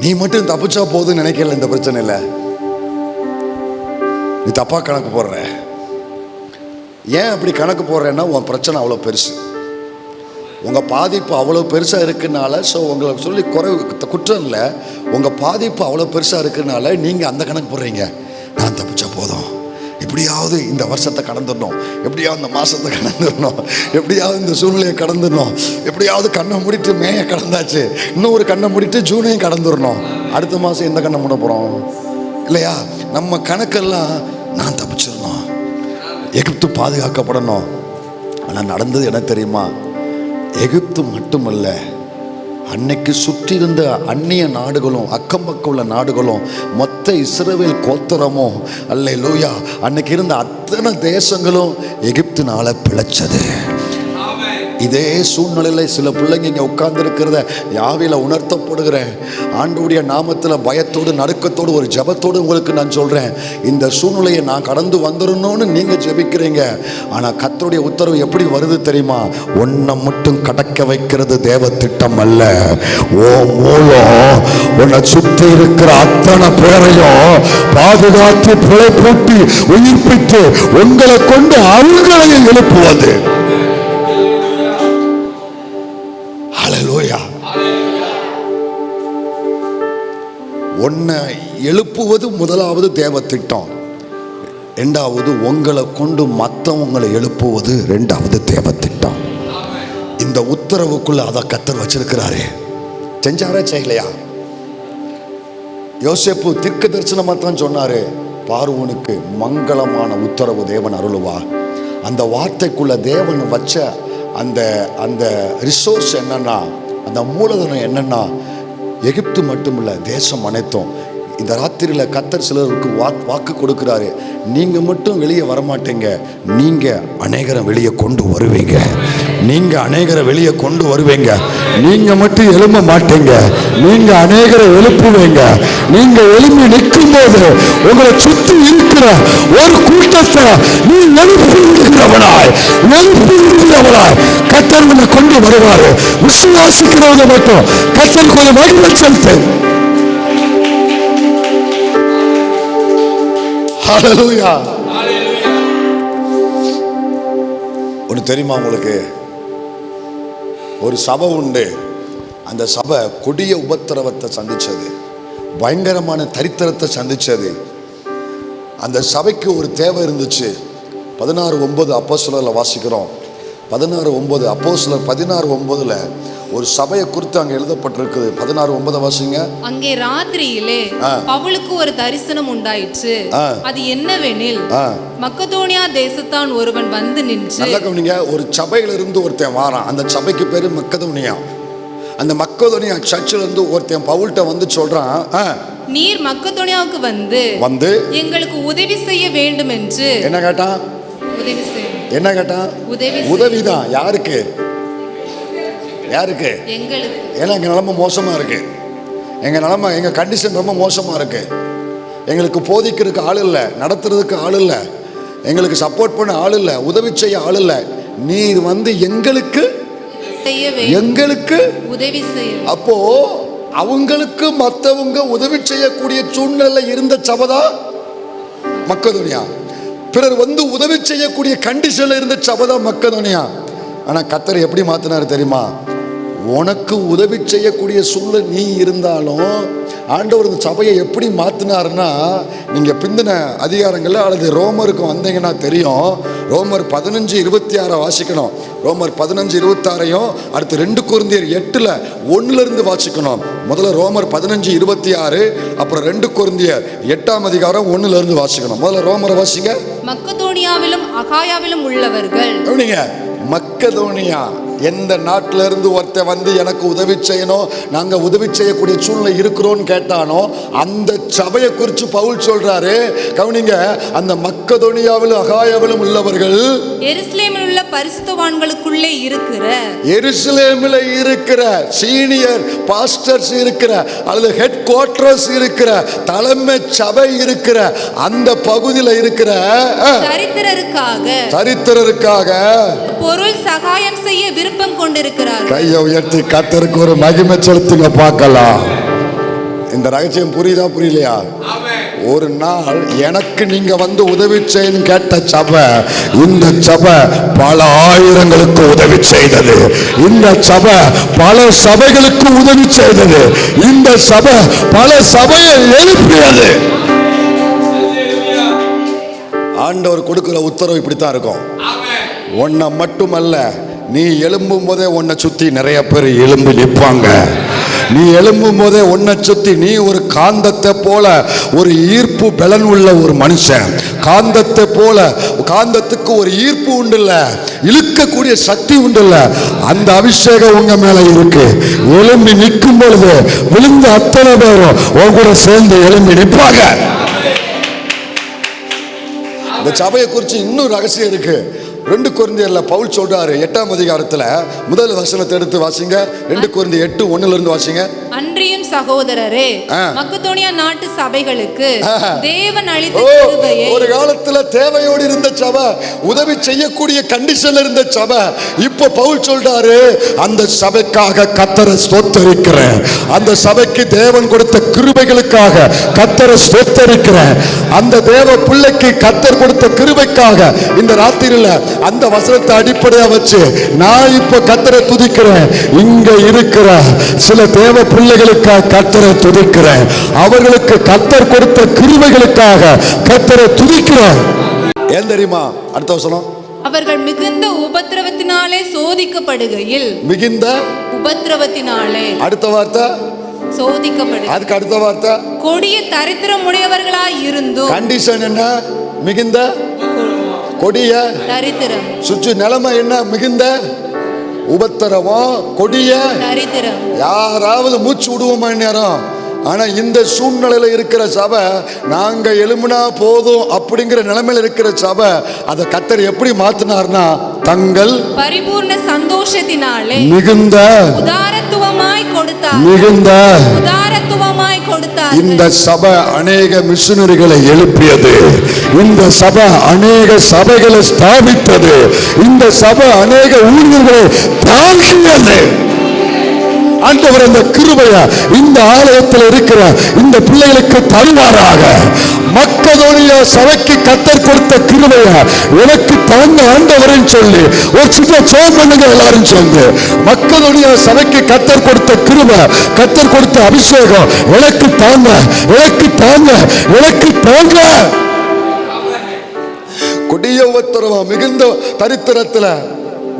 நீ மட்டும் தப்பிச்சா போதுன்னு நினைக்கல. இந்த பிரச்சனை இல்லை, நீ தப்பா கணக்கு போடுற. ஏன் அப்படி கணக்கு போடுறேன்னா, உன் பிரச்சனை அவ்வளோ பெருசு, உங்கள் பாதிப்பு அவ்வளோ பெருசாக இருக்குனால. ஸோ உங்களை சொல்லி குற்றம் இல்லை, உங்கள் பாதிப்பு அவ்வளோ பெருசாக இருக்குனால நீங்கள் அந்த கணக்கு போடுறீங்க. நான் தப்பிச்சா போதும், எப்படியாவது இந்த வருஷத்தை கடந்துடணும், எப்படியாவது இந்த மாதத்தை கடந்துடணும், எப்படியாவது இந்த சூழ்நிலையை கடந்துடணும், எப்படியாவது கண்ணை மூடிட்டு மேய கடந்தாச்சு, இன்னும் ஒரு கண்ணை மூடிட்டு ஜூனையும் கடந்துடணும், அடுத்த மாதம் எந்த கண்ணை மூட போகிறோம் இல்லையா? நம்ம கணக்கெல்லாம் நான் தப்பிச்சிடணும், எகிப்து பாதுகாக்கப்படணும். ஆனால் நடந்தது என்ன தெரியுமா? எகிப்து மட்டுமல்ல, அன்னைக்கு சுற்றி இருந்த அந்நிய நாடுகளும் அக்கம் பக்கம் உள்ள நாடுகளும் மொத்த இஸ்ரவேல் கோத்திரமும் அல்லேலூயா அன்னைக்கு இருந்த அத்தனை தேசங்களும் எகிப்தினால பிழைச்சது. இதே சூழ்நிலையில் சில பிள்ளைங்க இங்கே உட்கார்ந்துருக்கிறத யாவில உணர்த்தப்படுகிறேன். ஆண்டவருடைய நாமத்தில் பயத்தோடு நடுக்கத்தோடு ஒரு ஜெபத்தோடு உங்களுக்கு நான் சொல்கிறேன், இந்த சூழ்நிலையை நான் கடந்து வந்துடணும்னு நீங்கள் ஜெபிக்கிறீங்க. ஆனால் கர்த்தருடைய உத்தரவு எப்படி வருது தெரியுமா? உன்னை மட்டும் கடக்க வைக்கிறது தேவ திட்டம் அல்ல. ஓ மூலம் உன்னை சுற்றி இருக்கிற அத்தனை பேரையும் பாதுகாத்து பிழைப்பூட்டி உயிர்ப்பித்து உங்களை கொண்டு அவங்களையும் எழுப்புவது. ஹல்லேலூயா. உன்னை எழுப்புவது முதலாவது தேவ திட்டம். இரண்டாவது உங்களை கொண்டு மற்றவங்களை எழுப்புவது இரண்டாவது தேவ திட்டம். இந்த உத்தரவுக்குள்ள அதை கர்த்தர் வச்சிருக்கிறாரு. செஞ்சாரா செய்யலையா? யோசேப்பு தீர்க்க தரிசனமா தான் சொன்னாரு, பார்வோனுக்கு மங்களமான உத்தரவு தேவன் அருளுவா. அந்த வார்த்தைக்குள்ள தேவன் வச்ச அந்த அந்த ரிசோர்ஸ் என்னன்னா, அந்த மூலதனம் என்னன்னா, எகிப்து மட்டும் இல்லை, தேசம் அனைத்தும். இந்த ராத்திரியில் கர்த்தர் சிலருக்கு வாக்கு கொடுக்கிறாரு, நீங்க மட்டும் வெளியே வரமாட்டீங்க, நீங்க அநேகரை வெளியே கொண்டு வருவீங்க. நீங்க அநேகரை வெளியே கொண்டு வருவீங்க. நீங்க மட்டும் எழும்ப மாட்டீங்க, நீங்க அநேகரை எழுப்புவீங்க. நீங்க எழும்பி நிற்கும் போது உங்களை சுற்றி இருக்கிற ஒரு கூட்டத்தை நீ எழுப்புகிறவனாய் கர்த்தர் உங்களை கொண்டு வருவாரு. விசுவாசிக்கிறவங்க மட்டும் கர்த்தருக்கு ஒரு மகிமை செலுத்து. ஹல்லேலூயா. ஒன்று தெரியுமா உங்களுக்கு? ஒரு சபை உண்டு. அந்த சபை கொடிய உபத்திரவத்தை சந்திச்சது, பயங்கரமான தரித்திரத்தை சந்திச்சது. அந்த சபைக்கு ஒரு தேவை இருந்துச்சு. 16:9 அப்போஸ்தலர்ல வாசிக்கிறோம். 16:9 அப்போஸ்தலர் 16:9 ஒரு சபையை குறித்து அங்க எழுதப்பட்டிருக்குது. 16:9 வாசிங்க. அங்கே ராத்திரியிலே பவுலுக்கு ஒரு தரிசனம் உண்டாயிற்று. அது என்னவெனில், மக்கதோனியா தேசத்தான் ஒருவன் வந்து நின்று. நல்லா கவனிங்க, ஒரு சபையில இருந்து ஒருத்தன் வாரான். அந்த சபைக்கு பேரு மக்கதோனியா. அந்த மக்கதோனியா சர்ச்சில் இருந்து ஒருத்தன் பவுல்கிட்ட வந்து சொல்றான், நீர் மக்கதோனியாவுக்கு வந்து எங்களுக்கு உதவி செய்ய வேண்டும் என்று. என்ன கேட்டான்? உதவி செய்ய. என்ன கேட்டான்? உதவிதான். யாருக்கு? யாருக்கு? எங்களுக்கு. ஏன்னா எங்க நிலைமை மோசமா இருக்கு. எங்க நிலைமை, எங்க கண்டிஷன் ரொம்ப மோசமா இருக்கு. எங்களுக்கு போதிக்கிறதுக்கு ஆள் இல்லை, நடத்துறதுக்கு ஆள் இல்லை, எங்களுக்கு சப்போர்ட் பண்ண ஆள் இல்லை, உதவி செய்ய ஆள் இல்லை. நீர் வந்து எங்களுக்கு உதவி செய்ய. அப்போ அவங்களுக்கு மற்றவங்க உதவி செய்யக்கூடிய சூழ்நிலை இருந்த சபைதான் மக்கதோனியா. பிறர் வந்து உதவி செய்யக்கூடிய கண்டிஷன்ல இருந்த சபைதான் மக்கதோனியா. ஆனா கர்த்தர் எப்படி மாத்தினாரு தெரியுமா? உனக்கு உதவி செய்யக்கூடிய சூழ்நிலை நீ இருந்தாலும் ஆண்டவர் இந்த சபையை எப்படி மாத்தினாருன்னா, நீங்க பிந்தின அதிகாரங்கள்ல அல்லது ரோமருக்கு வந்தீங்கன்னா தெரியும். ரோமர் 15:26 வாசிக்கணும். ரோமர் 15:26 அடுத்து 2 கொரிந்தியர் 8:1 வாசிக்கணும். முதல்ல ரோமர் 15:26, அப்புறம் 2 கொரிந்தியர் 8 வாசிக்கணும். முதல்ல ரோமரை வாசிங்க. மக்கதோனியாவிலும் அகாயாவிலும் உள்ளவர்கள். மக்கதோனியா எந்த நாட்டில இருந்து ஒருத்தன் வந்து எனக்கு உதவி செய்யணும், நாங்க உதவி செய்யக்கூடிய சூழ்நிலை இருக்கிறோம்னு கேட்டானோ அந்த சபையை குறித்து பவுல் சொல்றாரு. கவனிங்க, அந்த மக்கதோனியாவிலும் அகாயாவிலும் உள்ளவர்கள் எருசலேமில் உள்ள பரிசுத்தவான்களுக்குள்ளே இருக்கிற, எருசலேமில் இருக்கிற சீனியர் பாஸ்டர்ஸ் இருக்கிற அல்லது ஹெட் குவார்டர்ஸ் இருக்கிற தலைமை சபை இருக்கிற அந்த பகுதியில் இருக்கிற தரித்திரருக்காக பொருள் சகாயம் செய்ய விருப்பம் கொண்டிருக்கிறார். கையை உயர்த்தி கர்த்தருக்கு ஒரு மகிமை செலுத்துங்க பார்க்கலாம். இந்த ரகசியம் புரியுதா புரியலையா? ஒரு நாள் எனக்கு நீங்க வந்து உதவி செய்யணும் கேட்ட சபை, இந்த சபை பல ஆயிரங்களுக்கு உதவி செய்தது. இந்த சபை பல சபைகளுக்கு உதவி செய்தது. இந்த சபை பல சபையை எழுப்பியது. ஆண்டவர் கொடுக்கிற உத்தரவு இப்படித்தான் இருக்கும். உன்னை மட்டுமல்ல, நீ எழும்பும் போதே உன்னை சுத்தி நிறைய பேர் எழும்பி நிற்பாங்க. நீ எழும்பும் போதே உன்னை சுத்தி நீ ஒரு காந்தத்தை போல, ஒரு ஈர்ப்பு பலன் உள்ள ஒரு மனுஷன். காந்தத்தை போல, காந்தத்துக்கு ஒரு ஈர்ப்பு உண்டுல்ல, இழுக்கக்கூடிய சக்தி உண்டுல்ல, அந்த அபிஷேகம் உங்க மேல இருக்கு. எழும்பி நிற்கும் பொழுது விழுந்த அத்தனை பேரும் உன் கூட சேர்ந்து எழும்பி நிற்பாங்க. இந்த சபையை குறித்து இன்னும் ரகசியம் இருக்கு. 2 கொரிந்தியர்ல பவுல் சொல்றாரு 8ஆம் அதிகாரத்துல முதல் வசனத்தை எடுத்து வாசிங்க. 2 கொரிந்தியர் 8:1 வாசிங்க. அன்றியும் சகோதரரே, மக்கதோனியா நாட்டு சபைகளுக்கு தேவன் அளித்த கிருபையை, ஒரு காலத்துல தேவையோடு இருந்த சபை, உதவி செய்யக்கூடிய கண்டிஷன்ல இருந்த சபை, இப்ப பவுல் சொல்றாரு அந்த சபைக்காக கர்த்தரை ஸ்தோத்திரிக்கிறேன், அந்த சபைக்கு தேவன் கொடுத்த கிருபைகளுக்காக கர்த்தரை ஸ்தோத்திரிக்கிறேன், அந்த தேவ பிள்ளைக்கு கர்த்தர் கொடுத்த கிருபைக்காக இந்த ராத்திரியில அந்த வசனத்தை அடிப்படையா வச்சு நான் இப்ப கர்த்தரை துதிக்கிறேன். இங்க இருக்கிற சில தேவ பிள்ளைகளுக்காக கர்த்தரை துதிக்கிறேன், அவர்களுக்கு கர்த்தர் கொடுத்த கிருபைகளுக்காக கர்த்தரை துதிக்கிறேன். ஏன் தெரியுமா? அடுத்த வசனம், அவர்கள் மிகுந்த உபத்திரவத்தினாலே சோதிக்கப்படுகையில், மிகுந்த உபத்திரவத்தினாலே, அடுத்த வார்த்தை சோதிக்கப்படுகையில், அதுக்கு அடுத்த வார்த்தை கொடிய தரித்திரமுடையவர்களாய் இருந்தும், கண்டிஷன் என்ன? மிகுந்த கொடிய தரித்திரம், சுற்று நிலைமை என்ன? மிகுந்த உபத்திரவம், கொடிய தரித்திரம். யாராவது மூச்சு விடுவோமா நேரம்? ஆனா இந்த சூழ்நிலையில இருக்கிற சபை, நாங்க எழும்பினா போதும் அப்படிங்கிற நிலைமையில இருக்கிற சபை, அதை கர்த்தர் எப்படி மாத்தினார்னா தங்கள் பரிபூர்ண சந்தோஷத்தினாலே மிகுந்த உதாரத்துவமாய் கொடுத்தார், மிகுந்த உதாரத்துவமாய் கொடுத்தார். இந்த சபை அநேக மிஷனரிகளை எழுப்பியது, இந்த சபை அநேக சபைகளை ஸ்தாபித்தது, இந்த சபை அநேக ஊழியர்களை தாங்கியது. ஆண்டவர் அந்த கிருபையை இந்த ஆலயத்தில் இருக்கிற இந்த பிள்ளைகளுக்கு தருவாராக. மக்கதோனியா சபைக்கு கர்த்தர் கொடுத்த கிருபையை எனக்கு தாங்க ஆண்டவர்னு சொல்லி ஒரு சின்ன ஜெபம் பண்ணுங்க எல்லாரும் சேர்ந்து. மக்கதோனியா சபைக்கு கர்த்தர் கொடுத்த கிருபை, கர்த்தர் கொடுத்த அபிஷேகம் எனக்கு தாங்க, எனக்கு தாங்க, எனக்கு தாங்க. கொடிய உபத்திரவம், மிகுந்த தரித்திரத்துல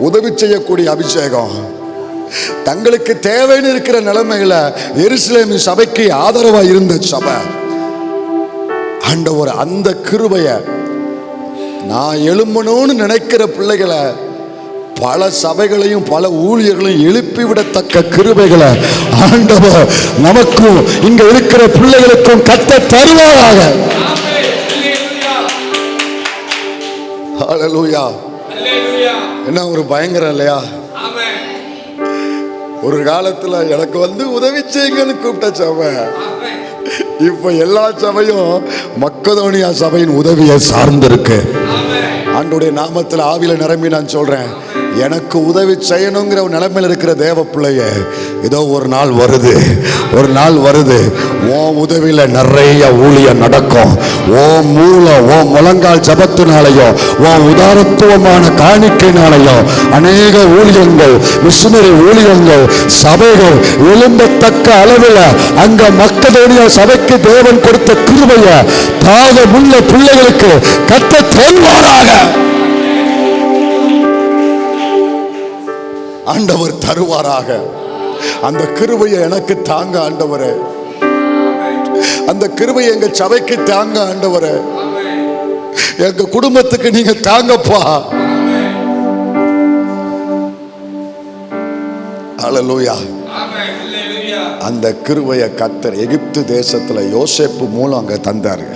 உதவி செய்யக்கூடிய அபிஷேகம், தங்களுக்கு தேவைன்னு இருக்கிற நிலைமையில எருசலேம் சபைக்கு ஆதரவா இருந்த சபை, ஆண்டவர் அந்த கிருபைய நான் எழும்பணும்னு நினைக்கிற பிள்ளைகளை, பல சபைகளையும் பல ஊழியர்களையும் எழுப்பிவிடத்தக்க கிருபைகளை ஆண்டவர் நமக்கும் இங்க இருக்கிற பிள்ளைகளுக்கும் கர்த்தர் தருவாராக. ஹல்லேலூயா. என்ன ஒரு பயங்கரம் இல்லையா? ஒரு காலத்துல எனக்கு உதவி செய்யுங்கன்னு கூப்பிட்ட சபை, இப்ப எல்லா சபையும் மக்கதோனியா சபையின் உதவியை சார்ந்திருக்கு. ஆண்டவருடைய நாமத்தில் ஆவியில நிரம்பி நான் சொல்றேன், எனக்கு உதவி செய்யணுங்கிற நிலைமையில் இருக்கிற தேவ பிள்ளைய, ஏதோ ஒரு நாள் வருது, ஒரு நாள் வருது, உன் உதவியில நிறைய ஊழியம் நடக்கும். உன் மூலம், உன் முழங்கால் ஜபத்தினாலையும் உன் உதாரத்துவமான காணிக்கையினாலையும் அநேக ஊழியங்கள், மிஷனரி ஊழியங்கள், சபைகள் எழும்பத்தக்க அளவில் அங்க மக்கதோனியா சபைக்கு தேவன் கொடுத்த கிருபைய தாகமுள்ள பிள்ளைகளுக்கு கர்த்தர் தருவாராக. ஆண்டவர் தருவாராக. அந்த கிருபையை எனக்கு தாங்க ஆண்டவரே, அந்த கிருபையை எங்க சபைக்கு தாங்க ஆண்டவரே, எங்க குடும்பத்துக்கு நீங்க தாங்கப்பா. ஹல்லேலூயா. அந்த கிருபையை கர்த்தர் எகிப்து தேசத்துல யோசேப்பு மூலம் அங்க தந்தாரு.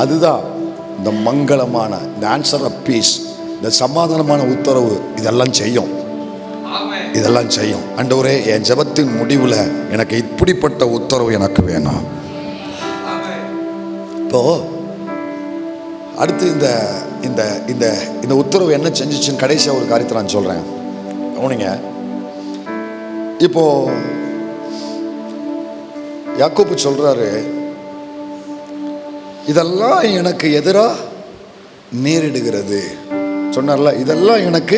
அதுதான் இந்த மங்களமான, இந்த ஆன்சர் ஆஃப் பீஸ், இந்த சமாதானமான உத்தரவு இதெல்லாம் செய்யும், இதெல்லாம் செய்யும். ஆண்டவரே, என் ஜெபத்தின் முடிவில் எனக்கு இப்படிப்பட்ட உத்தரவு எனக்கு வேணும். இப்போ அடுத்து இந்த இந்த இந்த இந்த உத்தரவு என்ன செஞ்சிச்சுன்னு கடைசியாக ஒரு காரியத்தை நான் சொல்றேன், கவனிங்க. இப்போ யாக்கோபு சொல்றாரு, இதெல்லாம் எனக்கு எதிராக நேரிடுகிறது சொன்னார்ல, இதெல்லாம் எனக்கு,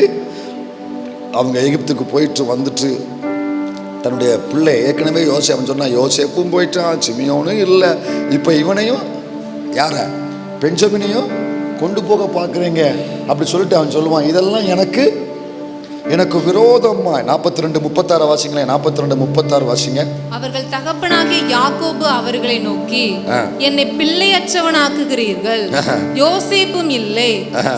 அவங்க எகிப்துக்கு போயிட்டு வந்துட்டு தன்னுடைய பிள்ளை ஏற்கனவே யோசேப்பு சொன்னா, யோசேப்பும் போயிட்டான், சிமியோனும் இல்லை, இப்போ இவனையும் யார பெஞ்சமினையும் கொண்டு போக பார்க்குறீங்க அப்படி சொல்லிட்டு அவன் சொல்லுவான், இதெல்லாம் எனக்கு எனக்கு விரோதமாய் 42:36 வாசிங்களேன். 42:36 வாசிங்க. அவர்கள் தகப்பனாகிய யாக்கோபு அவர்களை நோக்கி, என்னை பிள்ளையற்றவனாக்குகிறீர்கள். யோசேப்பும் இல்லை,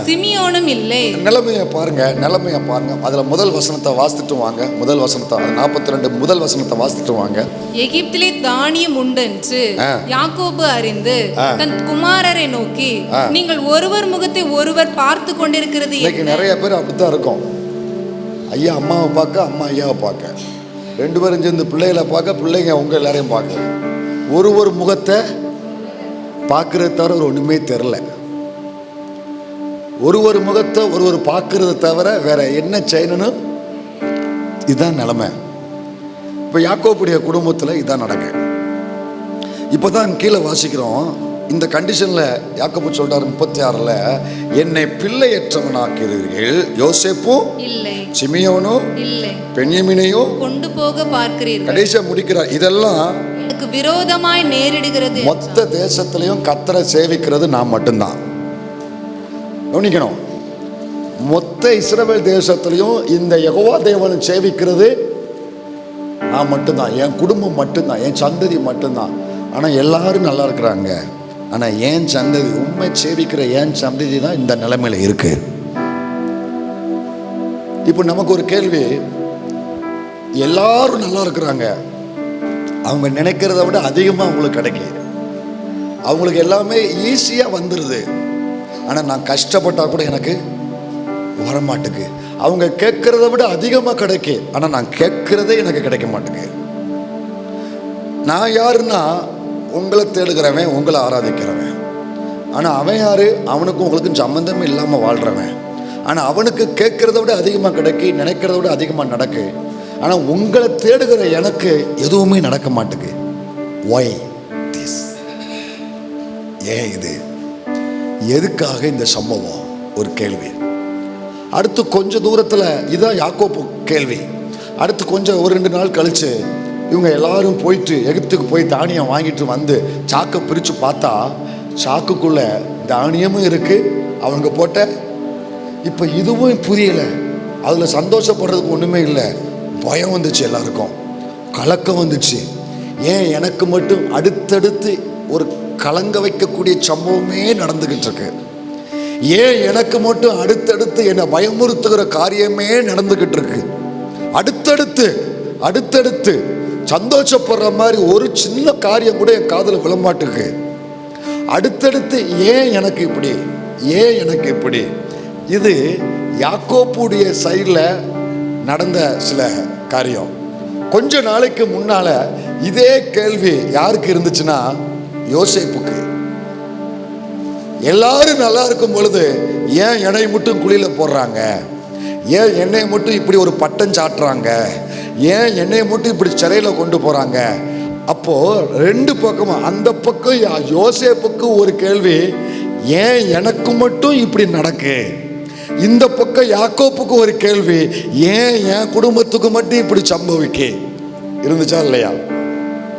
சிமியோனும் இல்லை. நிலைமையை பாருங்க, நிலைமையை பாருங்க. அதுல முதல் வசனத்தை வாசித்துட்டு வாங்க. முதல் வசனத்தை 42 முதல் வசனத்தை வாசித்துட்டு வாங்க. எகிப்திலே தானியம் உண்டென்று யாக்கோபு அறிந்து தன் குமாரரை நோக்கி, நீங்கள் ஒருவர் முகத்தை ஒருவர் பார்த்து கொண்டிருக்கிறது. நிறைய பேர் அப்படித்தான் இருக்கும். ஐயா அம்மாவை பார்க்க, அம்மா ஐயாவை பார்க்க, ரெண்டு பேரும் சேர்ந்து பிள்ளைகளை பார்க்க, பிள்ளைங்க அவங்க எல்லாரையும் பார்க்க, ஒரு முகத்தை பார்க்கறத தவிர ஒன்றுமே தெரில. ஒரு முகத்தை ஒரு பார்க்கறத தவிர வேற என்ன செய்யணும்னு இதுதான் நிலைமை. இப்போ யாக்கோபுடைய குடும்பத்தில் இதான் நடக்கு. இப்போ தான் கீழே வாசிக்கிறோம். இந்த கண்டிஷன்ல யாக்கோபு சொல்றாரு 36ல, என்னை பிள்ளையற்றவனாக்கிறீர்கள். யோசேப்பும் இல்லை, சிமியோனும் இல்லை, பென்யமீனையும் கொண்டு போக பார்க்கிறீர்கள். கடைசியா முடிக்கிறார். இதெல்லாம் எனக்கு விரோதமாய் நேரிடுகிறது. மொத்த தேசத்திலையும் கர்த்தரை சேவிக்கிறது நான் மட்டும்தான். கவனிக்கணும், மொத்த இஸ்ரவேல் தேசத்திலையும் இந்த யெகோவா தேவனை சேவிக்கிறது நான் மட்டும்தான், என் குடும்பம் மட்டும்தான், என் சந்ததி மட்டும்தான். ஆனா எல்லாரும் நல்லா இருக்கிறாங்க. ஆனால் ஏன் சந்ததி, உண்மை சேவிக்கிற ஏன் சந்ததி தான் இந்த நிலைமையில இருக்கு. இப்போ நமக்கு ஒரு கேள்வி, எல்லாரும் நல்லா இருக்கிறாங்க, அவங்க நினைக்கிறத விட அதிகமாக அவங்களுக்கு கிடைக்குது, அவங்களுக்கு எல்லாமே ஈஸியாக வந்துடுது. ஆனால் நான் கஷ்டப்பட்டா கூட எனக்கு வரமாட்டுக்கு. அவங்க கேட்கறத விட அதிகமாக கிடைக்கு, ஆனால் நான் கேட்கறதே எனக்கு கிடைக்க மாட்டேங்குது. நான் யாருன்னா உங்களை தேடுகிறவன், உங்களை ஆராதிக்கிறவன். ஆனால் அவன் யாரு? அவனுக்கும் உங்களுக்கும் சம்பந்தமே இல்லாமல் வாழ்கிறவன். ஆனால் அவனுக்கு கேட்கறத விட அதிகமாக கிடைக்கு, நினைக்கிறத விட அதிகமாக நடக்கு. ஆனால் உங்களை தேடுகிற எனக்கு எதுவுமே நடக்க மாட்டேங்குது. Why this? ஏன் இது? எதுக்காக இந்த சம்பவம்? ஒரு கேள்வி. அடுத்து கொஞ்சம் தூரத்தில் இதான் யாக்கோபு கேள்வி. அடுத்து கொஞ்சம் ஒரு 2 நாள் கழிச்சு இவங்க எல்லாரும் போயிட்டு எகிப்துக்கு போய் தானியம் வாங்கிட்டு வந்து சாக்கை பிரித்து பார்த்தா சாக்குக்குள்ள தானியமும் இருக்கு, அவங்க போட்ட. இப்போ இதுவும் புரியல, அதில் சந்தோஷப்படுறதுக்கு ஒன்றுமே இல்லை. பயம் வந்துச்சு, எல்லாருக்கும் கலக்கம் வந்துச்சு. ஏன் எனக்கு மட்டும் அடுத்தடுத்து ஒரு கலங்க வைக்கக்கூடிய சம்பவமே நடந்துகிட்டு இருக்கு? ஏன் எனக்கு மட்டும் அடுத்தடுத்து என்னை பயமுறுத்துகிற காரியமே நடந்துகிட்டு இருக்கு? அடுத்தடுத்து சந்தோஷப்படுற மாதிரி ஒரு சின்ன காரியம் கூட என் காதில் விழமாட்டுருக்கு. அடுத்தடுத்து ஏன் எனக்கு இப்படி, ஏன் எனக்கு இப்படி? இது யாக்கோப்புடைய சைடில் நடந்த சில காரியம். கொஞ்ச நாளைக்கு முன்னால இதே கேள்வி யாருக்கு இருந்துச்சுன்னா யோசேப்புக்கு. எல்லாரும் நல்லா இருக்கும் பொழுது ஏன் என்னை மட்டும் குழியில போடுறாங்க, ஏன் என்னை மட்டும் இப்படி ஒரு பட்டம் சாட்டுறாங்க, ஏன் என்னை மட்டும் இப்படி சிறையில் கொண்டு போறாங்க? அப்போ ரெண்டு பக்கமும், அந்த பக்கம் யோசேப்புக்கு ஒரு கேள்வி, ஏன் எனக்கு மட்டும் இப்படி நடக்கு? இந்த பக்கம் யாக்கோப்புக்கு ஒரு கேள்வி, ஏன் என் குடும்பத்துக்கு மட்டும் இப்படி சம்பவிக்கு? இருந்துச்சா இல்லையா?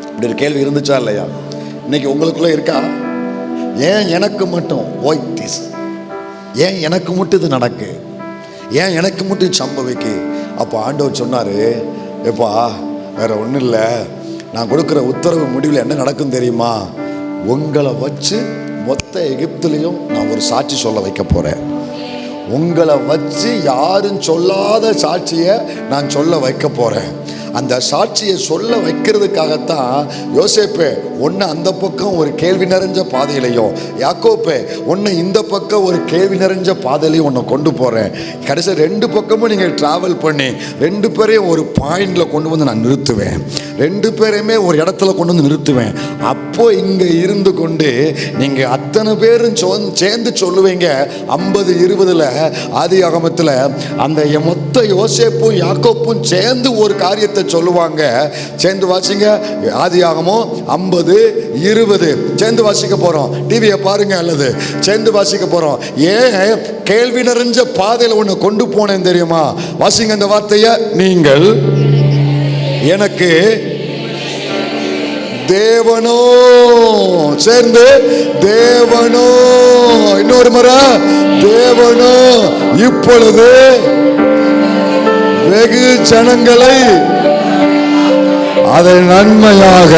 இப்படி ஒரு கேள்வி இருந்துச்சா இல்லையா? இன்னைக்கு உங்களுக்குள்ள இருக்கா? ஏன் எனக்கு மட்டும், ஒய் திஸ்? ஏன் எனக்கு மட்டும் இது நடக்கு? ஏன் எனக்கு மட்டும் சம்பவிக்கு? அப்போ ஆண்டவர் சொன்னாரு, எப்பா வேற ஒன்றும் இல்லை, நான் கொடுக்குற உத்தரவு முடிவில் என்ன நடக்கும் தெரியுமா? உங்களை வச்சு மொத்த எகிப்துலையும் நான் ஒரு சாட்சி சொல்ல வைக்க போறேன். உங்களை வச்சு யாரும் சொல்லாத சாட்சியை நான் சொல்ல வைக்க போறேன். அந்த சாட்சியை சொல்ல வைக்கிறதுக்காகத்தான் யோசேப்பே ஒன்று அந்த பக்கம் ஒரு கேள்வி நிறைஞ்ச பாதையிலையும், யாக்கோப்பே ஒன்று இந்த பக்கம் ஒரு கேள்வி நிறைஞ்ச பாதையிலையும் உன்னை கொண்டு போகிறேன். கடைசி 2 பக்கமும் நீங்கள் ட்ராவல் பண்ணி 2 பேரையும் ஒரு பாயிண்டில் கொண்டு வந்து நான் நிறுத்துவேன். 2 பேரையுமே ஒரு இடத்துல கொண்டு வந்து நிறுத்துவேன். அப்போ இங்கே இருந்து கொண்டு நீங்கள் அத்தனை பேரும் சேர்ந்து சொல்லுவீங்க. 50-20 ஆதியாகமத்தில் அந்த மொத்த யோசேப்பும் யாக்கோப்பும் சேர்ந்து ஒரு காரியத்தை சொல்லுவாங்க. சேர்ந்து வாசிங்க. ஆதியாகமம் 50-20 சேர்ந்து வாசிக்க போறோம். டிவியை பாருங்க அல்லது சேர்ந்து வாசிக்க போறோம். ஏன் கேள்வி நிறைஞ்ச பாதையில் உன்னை கொண்டு போனேன் தெரியுமா? வாசிங்க அந்த வார்த்தையை. நீங்கள் எனக்கு தேவனோ, சேர்ந்து தேவனோ, இன்னொரு முறை தேவனோ, இப்பொழுது வெகு ஜனங்களை அதை நன்மையாக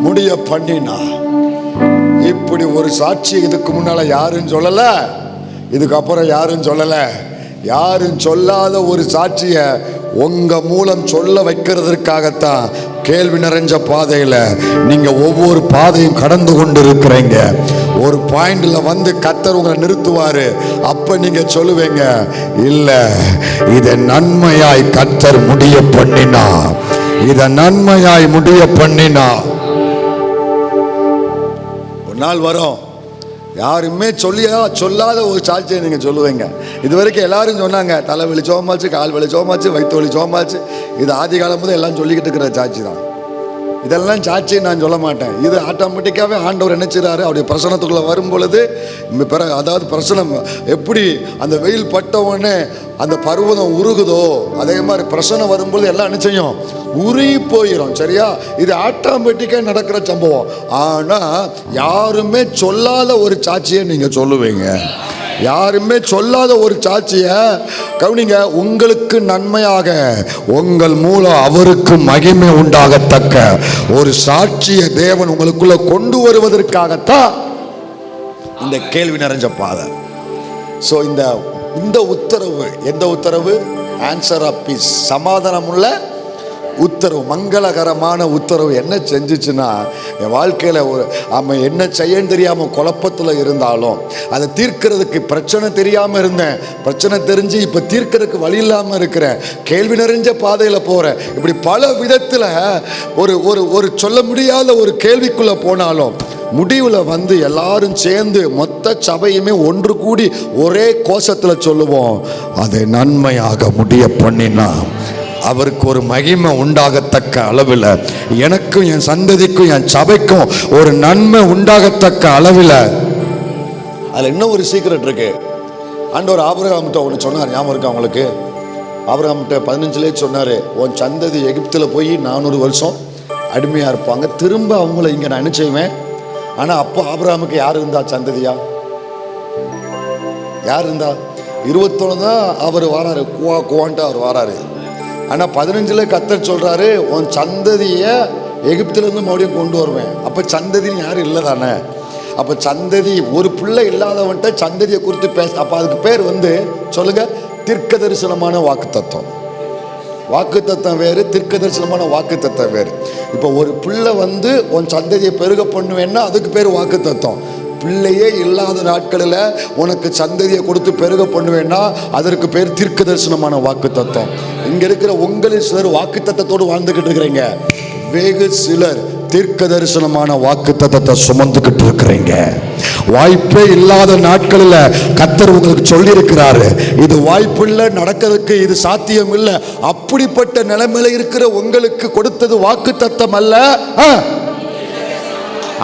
முடிய பண்ணினா. இப்படி ஒரு சாட்சி இதுக்கு முன்னால யாரும் சொல்லல, இதுக்கப்புறம் யாரும் சொல்லல. யாரும் சொல்லாத ஒரு சாட்சிய உங்க மூலம் சொல்ல வைக்கிறதுக்காகத்தான் கேள்வி நிறைஞ்ச பாதையில நீங்க ஒவ்வொரு பாதையும் கடந்து கொண்டு இருக்கிறீங்க. ஒரு பாயிண்ட்ல வந்து கர்த்தர் உங்களை நிறுத்துவாரு. அப்ப நீங்க சொல்லுவீங்க, இல்ல இதை நன்மையாய் கர்த்தர் முடிய பண்ணினா, இதை நன்மையாய் முடிய பண்ணினா. ஒரு நாள் வரும், யாருமே சொல்லாத ஒரு சாட்சியை நீங்க சொல்லுவீங்க. இது வரைக்கும் எல்லாரும் சொன்னாங்க, தலை வலி சோமாச்சு, கால் வலி சோமாச்சு, வயிற்று வலி சோமாச்சு. இது ஆதி காலம் முதல் எல்லாம் சொல்லிக்கிட்டு இருக்கிற சாட்சி தான். இதெல்லாம் சாட்சியை நான் சொல்ல மாட்டேன். இது ஆட்டோமேட்டிக்காகவே ஆண்டவர் நினைச்சிறாரு. அவருடைய பிரசனத்துக்குள்ள வரும் பொழுது, அதாவது பிரசனம் எப்படி அந்த வெயில் பட்டவொடனே அந்த பர்வதம் உருகுதோ, அதே மாதிரி பிரசனம் வரும்போது எல்லாம் நிச்சயம் உருகி போயிடும். சரியா? இது ஆட்டோமேட்டிக்காக நடக்கிற சம்பவம். ஆனால் யாருமே சொல்லாத ஒரு சாட்சியை நீங்க சொல்லுவீங்க. யாருமே சொல்லாத ஒரு சாட்சிய கவனிங்க. உங்களுக்கு நன்மையாக, உங்கள் மூலம் அவருக்கு மகிமை உண்டாகத்தக்க ஒரு சாட்சிய தேவன் உங்களுக்குள்ள கொண்டு வருவதற்காகத்தான் இந்த கேள்வி நிறைஞ்ச பாதை. ஸோ இந்த உத்தரவு, எந்த உத்தரவு? ஆன்சர் ஆஃப் பீஸ், சமாதானம் உள்ள உத்தரவு, மங்களகரமான உத்தரவு என்ன செஞ்சிச்சுன்னா, என் வாழ்க்கையில் என்ன செய்யன்னு தெரியாமல் குழப்பத்தில் இருந்தாலும் அதை தீர்க்கிறதுக்கு, பிரச்சனை தெரியாமல் இருந்தேன், பிரச்சனை தெரிஞ்சு இப்போ தீர்க்கிறதுக்கு வழி இல்லாமல் இருக்கிறேன், கேள்வி நிறைஞ்ச பாதையில் போகிறேன். இப்படி பல விதத்தில் ஒரு சொல்ல முடியாத ஒரு கேள்விக்குள்ளே போனாலும் முடிவில் வந்து எல்லாரும் சேர்ந்து மொத்த சபையுமே ஒன்று கூடி ஒரே கோஷத்தில் சொல்லுவோம், அதை நன்மையாக முடிய பண்ணினா அவருக்கு ஒரு மகிமை உண்டாகத்தக்க அளவில், எனக்கும் என் சந்ததிக்கும் என் சபைக்கும் ஒரு நன்மை உண்டாகத்தக்க அளவில். அதில் இன்னும் ஒரு சீக்ரெட் இருக்கு. ஆண்டவர் ஆபிரகாம்கிட்ட ஒன்று சொன்னார், ஞாபகம் இருக்கு அவங்களுக்கு? ஆபிரகாம்கிட்ட 15 சொன்னார், உன் சந்ததி எகிப்தில் போய் 400 வருஷம் அடிமையாக இருப்பாங்க, திரும்ப அவங்கள இங்கே நான் என்ன செய்வேன். ஆனால் அப்போ ஆபிரகாமுக்கு யார் இருந்தா சந்ததியா? யார் இருந்தா? 21 தான் அவர் வராரு, குவான்ட்டு அவர் வராரு. ஆனால் 15 கர்த்தர் சொல்றாரு, உன் சந்ததியை எகிப்திலிருந்து மறுபடியும் கொண்டு வருவேன். அப்போ சந்ததின்னு யாரும் இல்லை தானே? அப்போ சந்ததி, ஒரு பிள்ளை இல்லாதவன்ட்ட சந்ததியை குறித்து பேச, அப்போ அதுக்கு பேர் வந்து சொல்லுங்க, தீர்க்க தரிசனமான வாக்கு தத்துவம். வாக்கு தத்துவம் வேறு, தீர்க்க தரிசனமான வாக்கு தத்துவம் வேறு. இப்போ ஒரு பிள்ளை வந்து உன் சந்ததியை பெருக பண்ணுவேன்னா அதுக்கு பேர் வாக்கு தத்துவம். பிள்ளையே இல்லாத நாட்களில் உனக்கு சந்ததியை கொடுத்து பெருக பண்ணுவேன்னா அதற்கு பேர் தீர்க்க தரிசனமான வாக்கு தத்துவம். இங்க இருக்கிற உங்களில் சிலர் வாக்கு தத்தத்தோடு வாழ்ந்துகிட்டு இருக்கிறீங்க, வெகு சிலர் தீர்க்க தரிசனமான வாக்கு தத்தத்தை சுமந்துகிட்டு இருக்கிறீங்க. வாய்ப்பே இல்லாத நாட்களில் கர்த்தர் உங்களுக்கு சொல்லி இருக்கிறாரு, இது வாய்ப்பு இல்லை, நடக்கிறதுக்கு இது சாத்தியம் இல்லை. அப்படிப்பட்ட நிலைமையில இருக்கிற உங்களுக்கு கொடுத்தது வாக்கு தத்தம் அல்ல.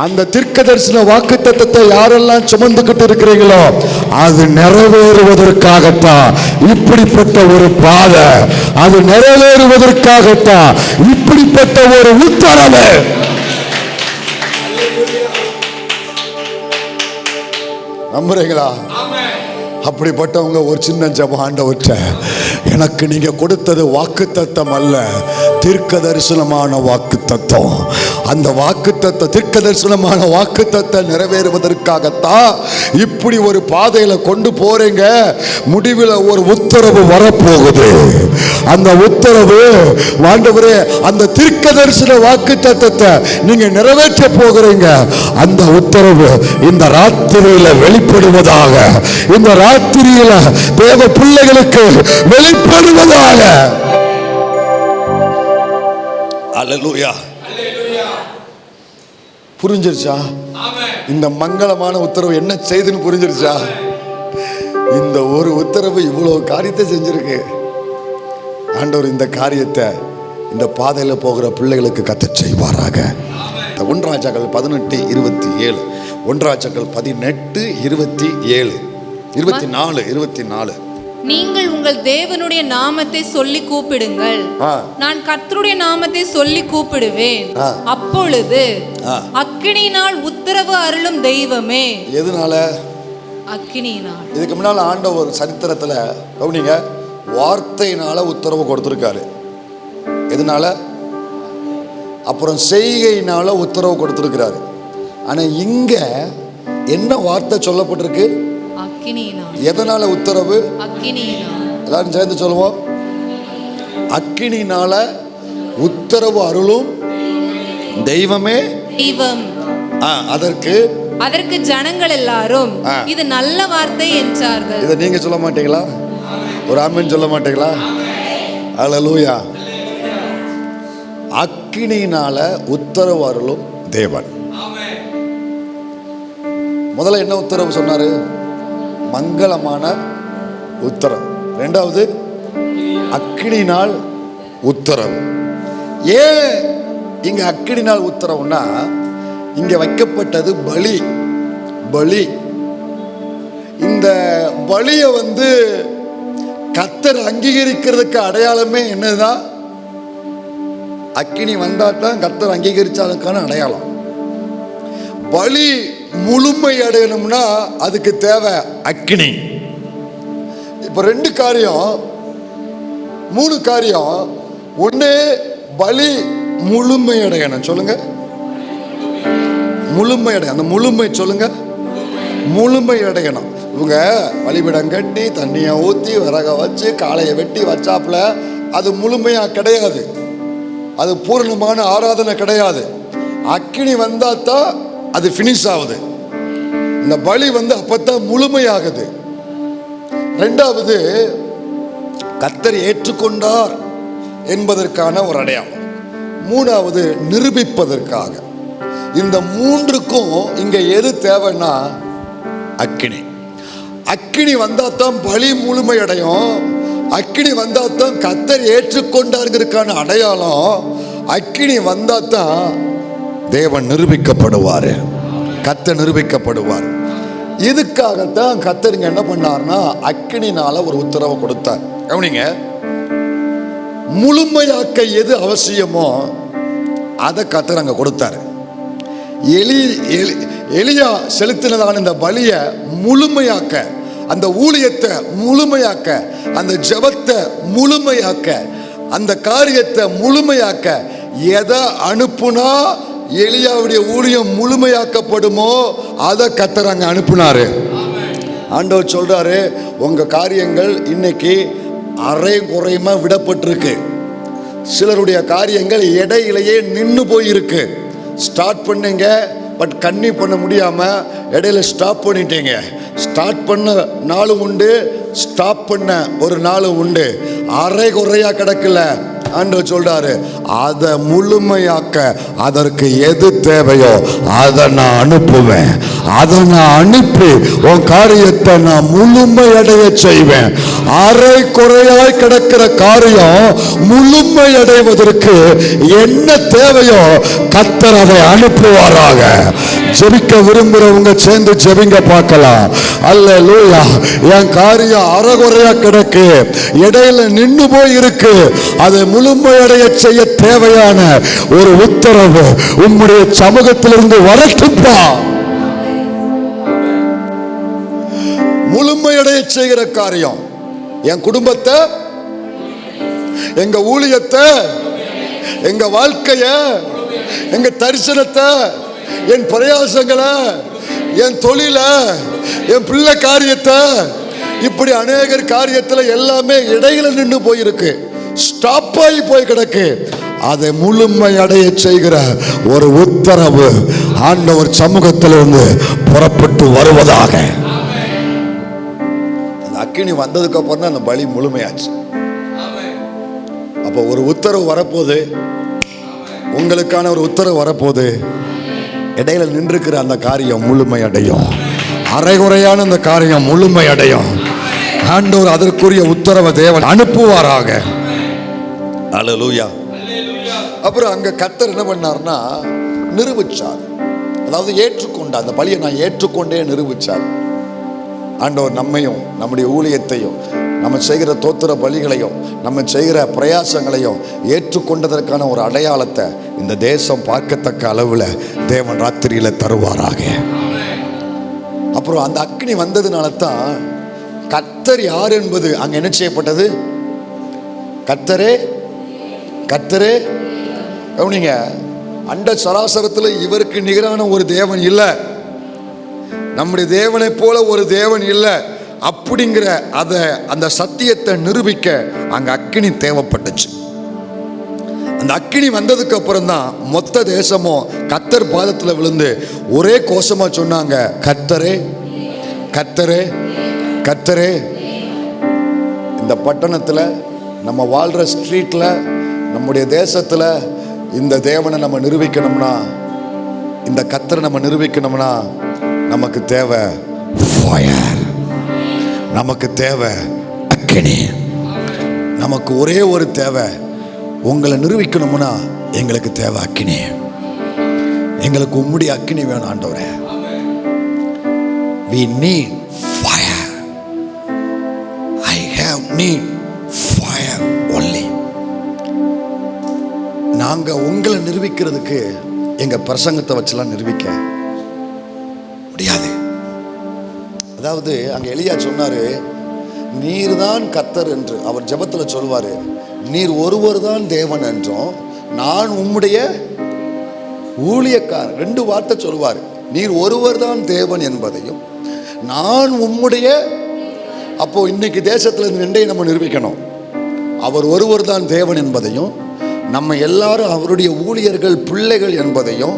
அந்த தீர்க்க தரிசன வாக்கு தத்தத்தை யாரெல்லாம் சுமந்துகிட்டு இருக்கிறீங்களோ அது நிறைவேறுவதற்காகத்தான் இப்படிப்பட்ட ஒரு பாதை, அது நிறைவேறுவதற்காகத்தான் இப்படிப்பட்ட ஒரு உத்தரவு. நம்புறீங்களா? அப்படிப்பட்டவங்க ஒரு சின்ன ஜெபம், ஆண்டவர்கிட்ட எனக்கு நீங்க கொடுத்தது வாக்கு தத்தம் அல்ல, தீர்க்க தரிசனமான வாக்கு தத்தம். அந்த வாக்கு தத்தம், தீர்க்க தரிசனமான வாக்கு தத்தம் நிறைவேறுவதற்காகத்தான் இப்படி ஒரு பாதையில கொண்டு போறீங்க. முடிவில் ஒரு உத்தரவு வரப்போகுது. அந்த உத்தரவு, ஆண்டவரே அந்த தீர்க்க தரிசன வாக்கு தத்தத்தை நீங்க நிறைவேற்ற போகிறீங்க. அந்த உத்தரவு இந்த ராத்திரியில வெளிப்படுவதாக, இந்த ராத்திரியில தேவ பிள்ளைகளுக்கு வெளிப்படுவதாக. அல்லேலூயா. புரிஞ்சிருச்சா? இந்த மங்களமான உத்தரவு என்ன செய்துன்னு புரிஞ்சிருச்சா? இந்த ஒரு உத்தரவு இவ்வளவு காரியத்தை செஞ்சிருக்கு. ஆண்டவர் இந்த காரியத்தை இந்த பாதையில போகிற பிள்ளைகளுக்கு கத்தச் செய்வாராக. 1 ராஜாக்கள் 18:27, 1 ராஜாக்கள் 18:27, 24. நீங்கள் உங்கள் தேவனுடைய நாமத்தை சொல்லி கூப்பிடுங்கள், நான் கர்த்தருடைய நாமத்தை சொல்லி கூப்பிடுவேன், அப்பொழுது அக்கினியினால் உத்தரவு அருளும் தெய்வமே. எதனால? அக்கினியினால். இதுக்கு முன்னால ஆண்டவர் சரித்திரத்துல கவனிங்க, வார்த்தையினால உத்தரவு கொடுத்திருக்காரு. எதனால? அப்புறம் செய்கையினால உத்தரவு கொடுத்திருக்கிறாரு. ஆனா இங்க என்ன வார்த்தை சொல்லப்பட்டிருக்கு? அக்கினியினால். எதனால உத்தரவு? அக்கினியினால். எல்லாரும் சேர்ந்து சொல்லுவோம். அக்கினியினால உத்தரவு அருளும் தெய்வமே. தெய்வம். அதற்கு ஜனங்கள் எல்லாரும் இது நல்ல வார்த்தை என்றார்கள். இதை நீங்க சொல்ல மாட்டீங்களா? ஒரு ஆமென் சொல்ல மாட்டீங்களா? அல்லேலூயா. அக்கினியினால உத்தரவு அருளும் தேவன். முதல்ல என்ன உத்தரவு சொன்னாரு? மங்களமான உத்தரவு. இரண்டாவது அக்கினியினால் உத்தரவு. ஏன் இங்க அக்கினியினால் உத்தரவுன்னா, இங்க வைக்கப்பட்டது பலி. பலி. இந்த பலியை கர்த்தர் அங்கீகரிக்கிறதுக்கு அடையாளமே என்னதான்? அக்கினி வந்தாதான் கர்த்தர் அங்கீகரிச்சாலுக்கான அடையாளம். பலி முழுமை அடையணும்னா அதுக்கு தேவை அக்கினி. இப்ப 2 காரியம், 3 காரியம். ஒண்ணு, பலி முழுமை அடையணும். சொல்லுங்க, முழுமை அடைய. அந்த முழுமை சொல்லுங்க, முழுமை அடையணும். இவங்க பலிபிடம் கட்டி தண்ணியை ஊற்றி விறக வச்சு காளையை வெட்டி வச்சாப்புல அது முழுமையா கிடையாது. அது பூரணமான ஆராதனை கிடையாது. அக்கினி வந்தா தான் அது பினிஷ் ஆகுது. இந்த பலி அப்பத்தான் முழுமையாகுது. இரண்டாவது, கர்த்தர் ஏற்றுக்கொண்டார் என்பதற்கான ஒரு அடையாளம். மூணாவது, நிரூபிப்பதற்காக. இந்த 3க்கும் இங்க எது தேவைன்னா அக்கினி. அக்கினி வந்தாதான் பலி முழுமை அடையும். அக்கினி வந்தாதான் கர்த்தர் ஏற்றுக்கொண்டாருக்கான அடையாளம். அக்கினி வந்தாதான் தேவன் நிரூபிக்கப்படுவார், கர்த்தர் நிரூபிக்கப்படுவார். இதுக்காகத்தான் கர்த்தர் என்ன பண்ணார்னா அக்கினினால ஒரு உத்தரவு கொடுத்தார். கவனிங்க, முழுமையாக்க எது அவசியமோ அதை கர்த்தர் அங்க கொடுத்தார். எலியா செலுத்தினதான இந்த பலியை முழுமையாக்க, அந்த ஊழியத்தை முழுமையாக்க, அந்த ஜெபத்தை முழுமையாக்க, அந்த காரியத்தை முழுமையாக்க எதை அனுப்புனா எலியாவுடைய ஊழியம் முழுமையாக்கப்படுமோ அதை கர்த்தர் அங்க அனுப்புனாரு. ஆண்டவர் சொல்றாரு, உங்க காரியங்கள் இன்னைக்கு அரை குறையுமா விடப்பட்டிருக்கு. சிலருடைய காரியங்கள் இடையிலேயே நின்று போயிருக்கு. ஸ்டார்ட் பண்ணீங்க, பட் கன்னி பண்ண முடியாம இடையில ஸ்டாப் பண்ணிட்டீங்க. ஸ்டார்ட் பண்ண நாளும் உண்டு, ஸ்டாப் பண்ண ஒரு நாளும் உண்டு. அரை குறையா கிடக்கல. ஆண்டவர் சொல்றாரு, அதை முழுமையாக்க அதற்கு எது தேவையோ அதை நான் அனுப்புவேன். அதை நான் அனுப்பி உன் காரியத்தை நான் முழுமையடைய செய்வேன். அரை குறையாய் கிடக்கிற காரியம் முழுமையடைவதற்கு என்ன தேவையோ கர்த்தர் அதை அனுப்புவாராக. ஜெபிக்க விரும்புறவங்க சேர்ந்து ஜெபிங்க பார்க்கலாம். அல்லேலூயா. என் காரியம் அரைகுறையா கிடக்கு, இடையில நின்று போய் இருக்கு, அதை முழுமையடைய செய்ய தேவையான ஒரு உத்தரவு உம்முடைய சமூகத்திலிருந்து வரட்டுப்பா. முழுமையடைய செய்கிற காரியம், என் குடும்பத்தை, எங்க ஊழியத்தை, எங்க வாழ்க்கைய, எங்க தரிசனத்தை, என் பிரயாசங்களை, என் தொழில, என் பிள்ளை காரியத்தை, இப்படி அநேகர் காரியத்தில் எல்லாமே இடையில நின்று போயிருக்கு, ஸ்டாப் ஆகி போய் கிடக்கு. அதை முழுமை அடைய செய்கிற ஒரு உத்தரவு ஆண்டவர் சமூகத்திலிருந்து புறப்பட்டு வருவதாக. அந்த அக்கினி வந்ததுக்கு அப்புறம் தான் அந்த பலி முழுமையாச்சு. அப்போ ஒரு உத்தரவு வரப்போது, உங்களுக்கான ஒரு உத்தரவு வரப்போது. இடையில நின்றுக்கிற அந்த காரியம் முழுமை அடையும். அரைகுறையான அந்த காரியம் முழுமை அடையும். ஆண்டவர் அதற்குரிய உத்தரவை தேவன் அனுப்புவாராக. அல்லேலூயா. அப்புறம் அங்க கர்த்தர் என்ன பண்ணார்னா நிரூபிச்சார். அதாவது ஏற்றுக்கொண்டார். அந்த பலியை நான் ஏற்றுக்கொண்டே நிரூபிச்சார். ஆண்டவர் நம்மையும் நம்முடைய ஊழியத்தையும் நம்ம செய்கிற தோத்திர பலிகளையும் நம்ம செய்கிற பிரயாசங்களையும் ஏற்றுக்கொண்டதற்கான ஒரு அடையாளத்தை இந்த தேசம் பார்க்கத்தக்க அளவில் தேவன் ராத்திரியில் தருவாராக. அப்புறம் அந்த அக்கினி வந்ததுனால தான் கர்த்தர் யார் என்பது அங்க என்ன செய்யப்பட்டது? கர்த்தரே கர்த்தரே. கவனிங்க, அண்ட சராசரத்தில் இவருக்கு நிகரான ஒரு தேவன் இல்லை, நம்முடைய தேவனை போல ஒரு தேவன் இல்லை அப்படிங்கிற அந்த சத்தியத்தை நிரூபிக்க அங்க அக்கினி தேவைப்பட்டுச்சு. அந்த அக்கினி வந்ததுக்கு அப்புறம் தான் மொத்த தேசமும் கர்த்தர் பாதத்தில் விழுந்து ஒரே கோஷமா சொன்னாங்க, கர்த்தரே கர்த்தரே கர்த்தரே. இந்த பட்டணத்தில், நம்ம வாழ்கிற ஸ்ட்ரீட்டில், நம்முடைய தேசத்தில் இந்த தேவனை நம்ம நிரூபிக்கணும்னா, இந்த கர்த்தரை நம்ம நிரூபிக்கணும்னா நமக்கு தேவை ஃபயர், நமக்கு தேவை அக்கினி. நமக்கு ஒரே ஒரு தேவை, உங்களை நிரூபிக்கணும்னா எங்களுக்கு தேவை அக்கினி. எங்களுக்கு உம்முடைய அக்கினி வேணும் ஆண்டவரே. We need fire. I have need fire only. நாங்க உங்களை நிரூபிக்கிறதுக்கு எங்க பிரசங்கத்தை வச்செல்லாம் நிரூபிக்க முடியாது. அதாவது அங்க எலியா சொன்னாரு, நீர் தான் கர்த்தர் என்று. அவர் ஜெபத்துல சொல்வாரு, நீர் ஒருவர் தான் தேவன் என்றும் நான் உம்முடைய ஊழியக்காரன். 2 வார்த்தை சொல்வார். நீர் ஒருவர் தான் தேவன் என்பதையும் நான் உம்முடைய. அப்போ இன்னைக்கு தேசத்துல இந்த 2ஐயும் நம்ம நிரூபிக்கணும். அவர் ஒருவர் தான் தேவன் என்பதையும் நம்ம எல்லாரும் அவருடைய ஊழியர்கள் பிள்ளைகள் என்பதையும்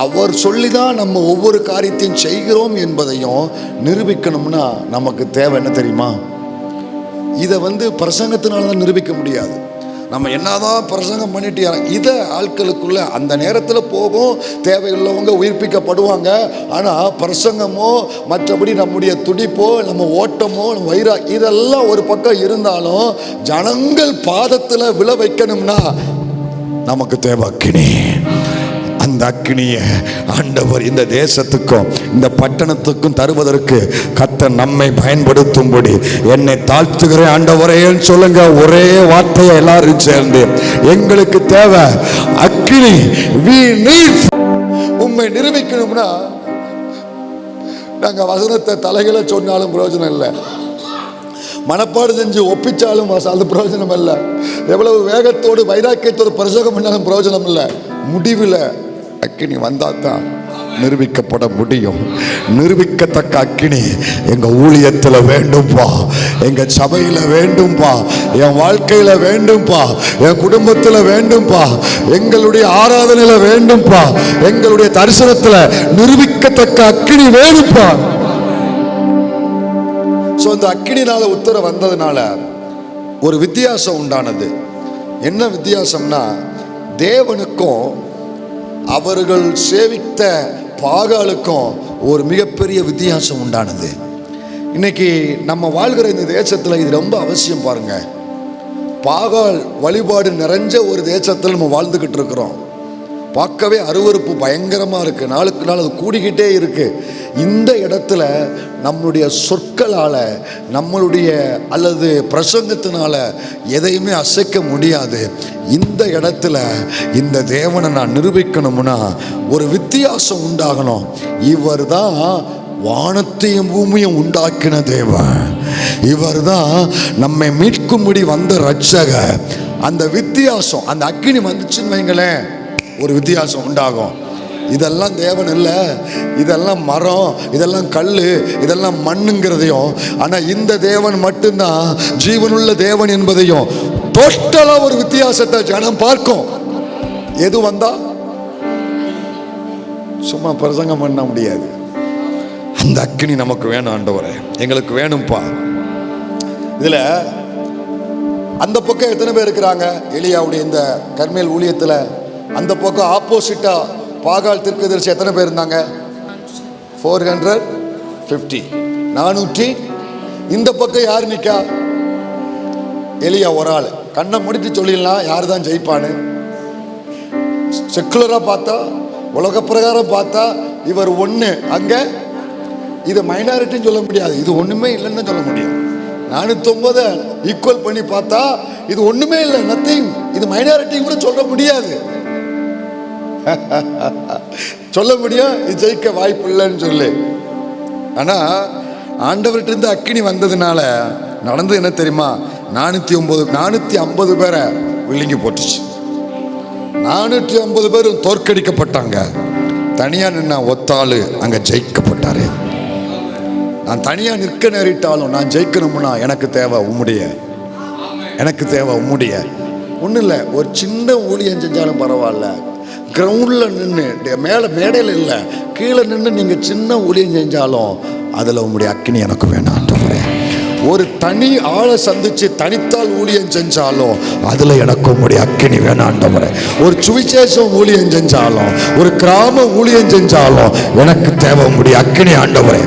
அவர் சொல்லிதான் நம்ம ஒவ்வொரு காரியத்தையும் செய்கிறோம் என்பதையும் நிரூபிக்கணும்னா நமக்கு தேவை என்ன தெரியுமா? இதை பிரசங்கத்தினால தான் நிரூபிக்க முடியாது. நம்ம என்னதான் பிரசங்கம் பண்ணிட்டு இதை ஆட்களுக்குள்ள அந்த நேரத்தில் போகும், தேவையுள்ளவங்க உயிர்ப்பிக்கப்படுவாங்க. ஆனால் பிரசங்கமோ மற்றபடி நம்முடைய துடிப்போ நம்ம ஓட்டமோ வைரா இதெல்லாம் ஒரு பக்கம் இருந்தாலும் ஜனங்கள் பாதத்தில் விழ வைக்கணும்னா நமக்கு தேவை அக்கினி. அந்த அக்கினியை ஆண்டவர் இந்த தேசத்துக்கும் இந்த பட்டணத்துக்கும் தருவதற்கு கர்த்தர் நம்மை பயன்படுத்தும்படி என்னை தாழ்த்துகிறேன் ஆண்டவரேன்னு சொல்லுங்க. ஒரே வார்த்தையை எல்லாரும் சேர்ந்து, எங்களுக்கு தேவை அக்கினி. We need. உண்மை நிரூபிக்கணும்னா நாங்க வசனத்தை தலைகளை சொன்னாலும் பிரயோஜனம் இல்லை, மனப்பாடு செஞ்சு ஒப்பிச்சாலும் அது பிரயோஜனம் இல்லை, எவ்வளவு வேகத்தோடு வைராக்கியத்தோடு பிரசங்கம் பண்ணாலும் பிரயோஜனம் இல்லை. முடிவில் அக்கினி வந்தால் தான் நிரூபிக்கப்பட முடியும். நிரூபிக்கத்தக்க அக்கினி எங்க ஊழியத்தில் வேண்டும்பா, எங்க சபையில் வேண்டும்பா, என் வாழ்க்கையில வேண்டும்பா, என் குடும்பத்தில் வேண்டும்பா, எங்களுடைய ஆராதனையில வேண்டும்பா, எங்களுடைய தரிசனத்தில் நிரூபிக்கத்தக்க அக்கினி வேணும்பா. இந்த அக்கினினால உத்தரவு வந்ததுனால ஒரு வித்தியாசம் உண்டானது. என்ன வித்தியாசம்னா, தேவனுக்கும் அவர்கள் சேவித்த பாகாலுக்கும் ஒரு மிகப்பெரிய வித்தியாசம் உண்டானது. இன்னைக்கு நம்ம வாழ்கிற இந்த தேசத்தில் இது ரொம்ப அவசியம். பாருங்க, பாகால் வழிபாடு நிறைஞ்ச ஒரு தேசத்தில் நம்ம வாழ்ந்துக்கிட்டு இருக்கிறோம். பார்க்கவே அருவருப்பு பயங்கரமாக இருக்குது. நாளுக்கு நாள் அது கூடிக்கிட்டே இருக்குது. இந்த இடத்துல நம்மளுடைய சொற்களால் நம்மளுடைய அல்லது பிரசங்கத்தினால எதையுமே அசைக்க முடியாது. இந்த இடத்துல இந்த தேவனை நான் நிரூபிக்கணும்னா ஒரு வித்தியாசம் உண்டாகணும். இவர் தான் வானத்தையும் பூமியும் உண்டாக்கின தேவன், இவர் தான் நம்மை மீட்கும்படி வந்த இரட்சகர். அந்த வித்தியாசம், அந்த அக்கினி வந்துச்சுன்னு வைங்களேன், ஒரு வித்தியாசம் உண்டாகும். இதெல்லாம் தேவன் இல்லை, இதெல்லாம் மரம், இதெல்லாம் கல், இதெல்லாம் மண்ணுங்கிறதையும், ஆனால் இந்த தேவன் மட்டும்தான் ஜீவனுள்ள தேவன் என்பதையும் டோட்டலாக ஒரு வித்தியாசத்தை ஜனம் பார்க்கும். எது வந்தா சும்மா பிரசங்கம் பண்ண முடியாது. அந்த அக்கினி நமக்கு வேணும் ஆண்டவரே, எங்களுக்கு வேணும்ப்பா. இதில் அந்த பக்கம் எத்தனை பேர் இருக்கிறாங்க? எலியாவுடைய இந்த கர்மேல் ஊழியத்தில் அந்த பக்கம் ஆப்போசிட்டா பாகால் தீர்க்கதரிசி எத்தனை பேர் இருந்தாங்க? 450, 400. இந்த பக்கம் யார் நிக்கா? எலியா ஒரு ஆள். கண்ணை முடித்து சொல்லிடலாம் யார் தான் ஜெயிப்பான்னு. செக்குலரா பார்த்தா, உலக பிரகாரம் பார்த்தா இவர் ஒன்று, அங்க இது மைனாரிட்டின்னு சொல்ல முடியாது, இது ஒண்ணுமே இல்லைன்னு சொல்ல முடியும். 409 ஈக்குவல் பண்ணி பார்த்தா இது ஒண்ணுமே இல்லை, நத்திங். இது மைனாரிட்டி கூட சொல்ல முடியாது. சொல்ல முடியும் இது ஜெயிக்க வாய்ப்பு இல்லைன்னு சொல்லி. ஆனா ஆண்டவர்கிட்ட இருந்து அக்கினி வந்ததுனால நடந்தது என்ன தெரியுமா? 450 பேரை விழுங்கி போட்டுச்சு. 450 பேரும் தோற்கடிக்கப்பட்டாங்க. தனியா நின்ன ஒத்தாளு அங்க ஜெயிக்கப்பட்டாரு. நான் தனியா நிற்க நேரிட்டாலும் நான் ஜெயிக்கணும்னா எனக்கு தேவை உம்முடைய, எனக்கு தேவை உம்முடைய. ஒன்றும் இல்லை, ஒரு சின்ன ஊழியம் செஞ்சாலும் பரவாயில்ல, கிரவுண்டில் நின்று, மேலே மேடையில் இல்லை, கீழே நின்று நீங்கள் சின்ன ஊழியம் செஞ்சாலும் அதில் உம்முடைய அக்கினி எனக்கு வேணாம் ஆண்டவரே. ஒரு தனி ஆளை சந்திச்சு தனித்தால் ஊழியம் செஞ்சாலும் அதில் எனக்கு உம்முடைய அக்கினி வேணாம் ஆண்டவரே. ஒரு சுவிசேஷம் ஊழியம் செஞ்சாலும், ஒரு கிராம ஊழியம் செஞ்சாலும் எனக்கு தேவை உம்முடைய அக்கினி ஆண்டவரே.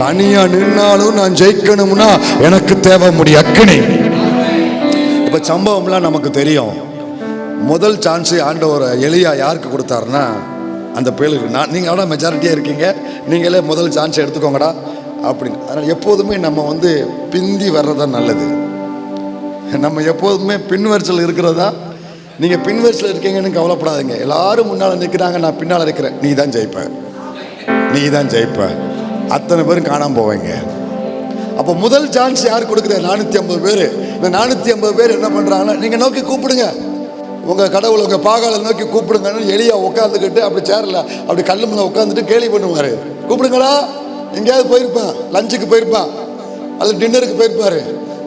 தனியா நின்னாலும் நான் ஜெயிக்கணும்னா எனக்கு தேவை உம்முடைய அக்கினி. இப்ப சம்பவம்லாம் நமக்கு தெரியும். முதல் சான்ஸ் ஆண்டவர் எலியா யாருக்கு கொடுத்தாருன்னா அந்த பேருக்கு. நீங்க மெஜாரிட்டியா இருக்கீங்க, நீங்களே முதல் சான்ஸ் எடுத்துக்கோங்கடா அப்படின்னு. அதனால் எப்போதுமே நம்ம பிந்தி வர்றதான் நல்லது. நம்ம எப்போதுமே பின்வரிசல் இருக்கிறதா. நீங்கள் பின்வரிசல் இருக்கீங்கன்னு கவலைப்படாதீங்க. எல்லாரும் முன்னால் நிற்கிறாங்க, நான் பின்னால் இருக்கிறேன். நீ தான் ஜெயிப்ப, நீ தான் ஜெயிப்ப. அத்தனை பேரும் காணாமல் போவீங்க. அப்போ முதல் சான்ஸ் யார் கொடுக்குற? 450 பேர். இந்த 450 பேர் என்ன பண்ணுறாங்கன்னா, நீங்கள் நோக்கி கூப்பிடுங்க, உங்கள் கடவுளை, உங்கள் பாகாலை நோக்கி கூப்பிடுங்கன்னு எலியா உட்காந்துக்கிட்டு அப்படி சேரில் அப்படி கல்லு மேலே உட்காந்துட்டு கேலி பண்ணுவார். கூப்பிடுங்களா, எங்கேயாவது போயிருப்பான், லஞ்சுக்கு போயிருப்பான், அல்லது டின்னருக்கு போயிருப்பார்,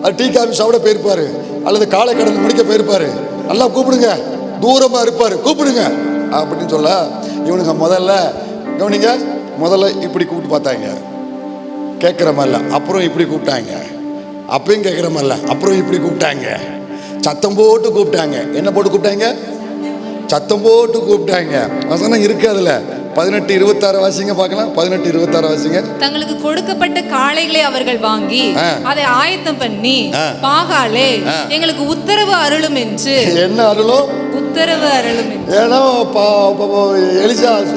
அது டீ காஃபி சாப்பிட போயிருப்பார், அல்லது காலை கடன் முடிக்க போயிருப்பார். நல்லா கூப்பிடுங்க, தூரமாக இருப்பார், கூப்பிடுங்க அப்படின்னு சொல்ல இவனுங்க முதல்ல கவனிங்க, முதல்ல இப்படி கூப்பிட்டு பார்த்தாங்க, கேட்குற மாதிரில. அப்புறம் இப்படி கூப்பிட்டாங்க, அப்பயும் கேட்குற மாதிரில. அப்புறம் இப்படி கூப்பிட்டாங்க, சத்தம் போட்டு கூப்பிட்டாங்க. என்ன போட்டு கூப்பிட்டாங்க? சத்தம் போட்டு கூப்பிட்டாங்க. வசனம் இருக்கு அதுல. 18-26 வாசிங்க பார்க்கலாம். 18-26 வாசிங்க. தங்களுக்கு கொடுக்கப்பட்ட காளைகளை அவர்கள் வாங்கி அதை ஆயத்தம் பண்ணி, பாகாலே எங்களுக்கு உத்தரவு அருளும் என்று. என்ன அருளும்? உத்தரவு அருளும். ஏன்னா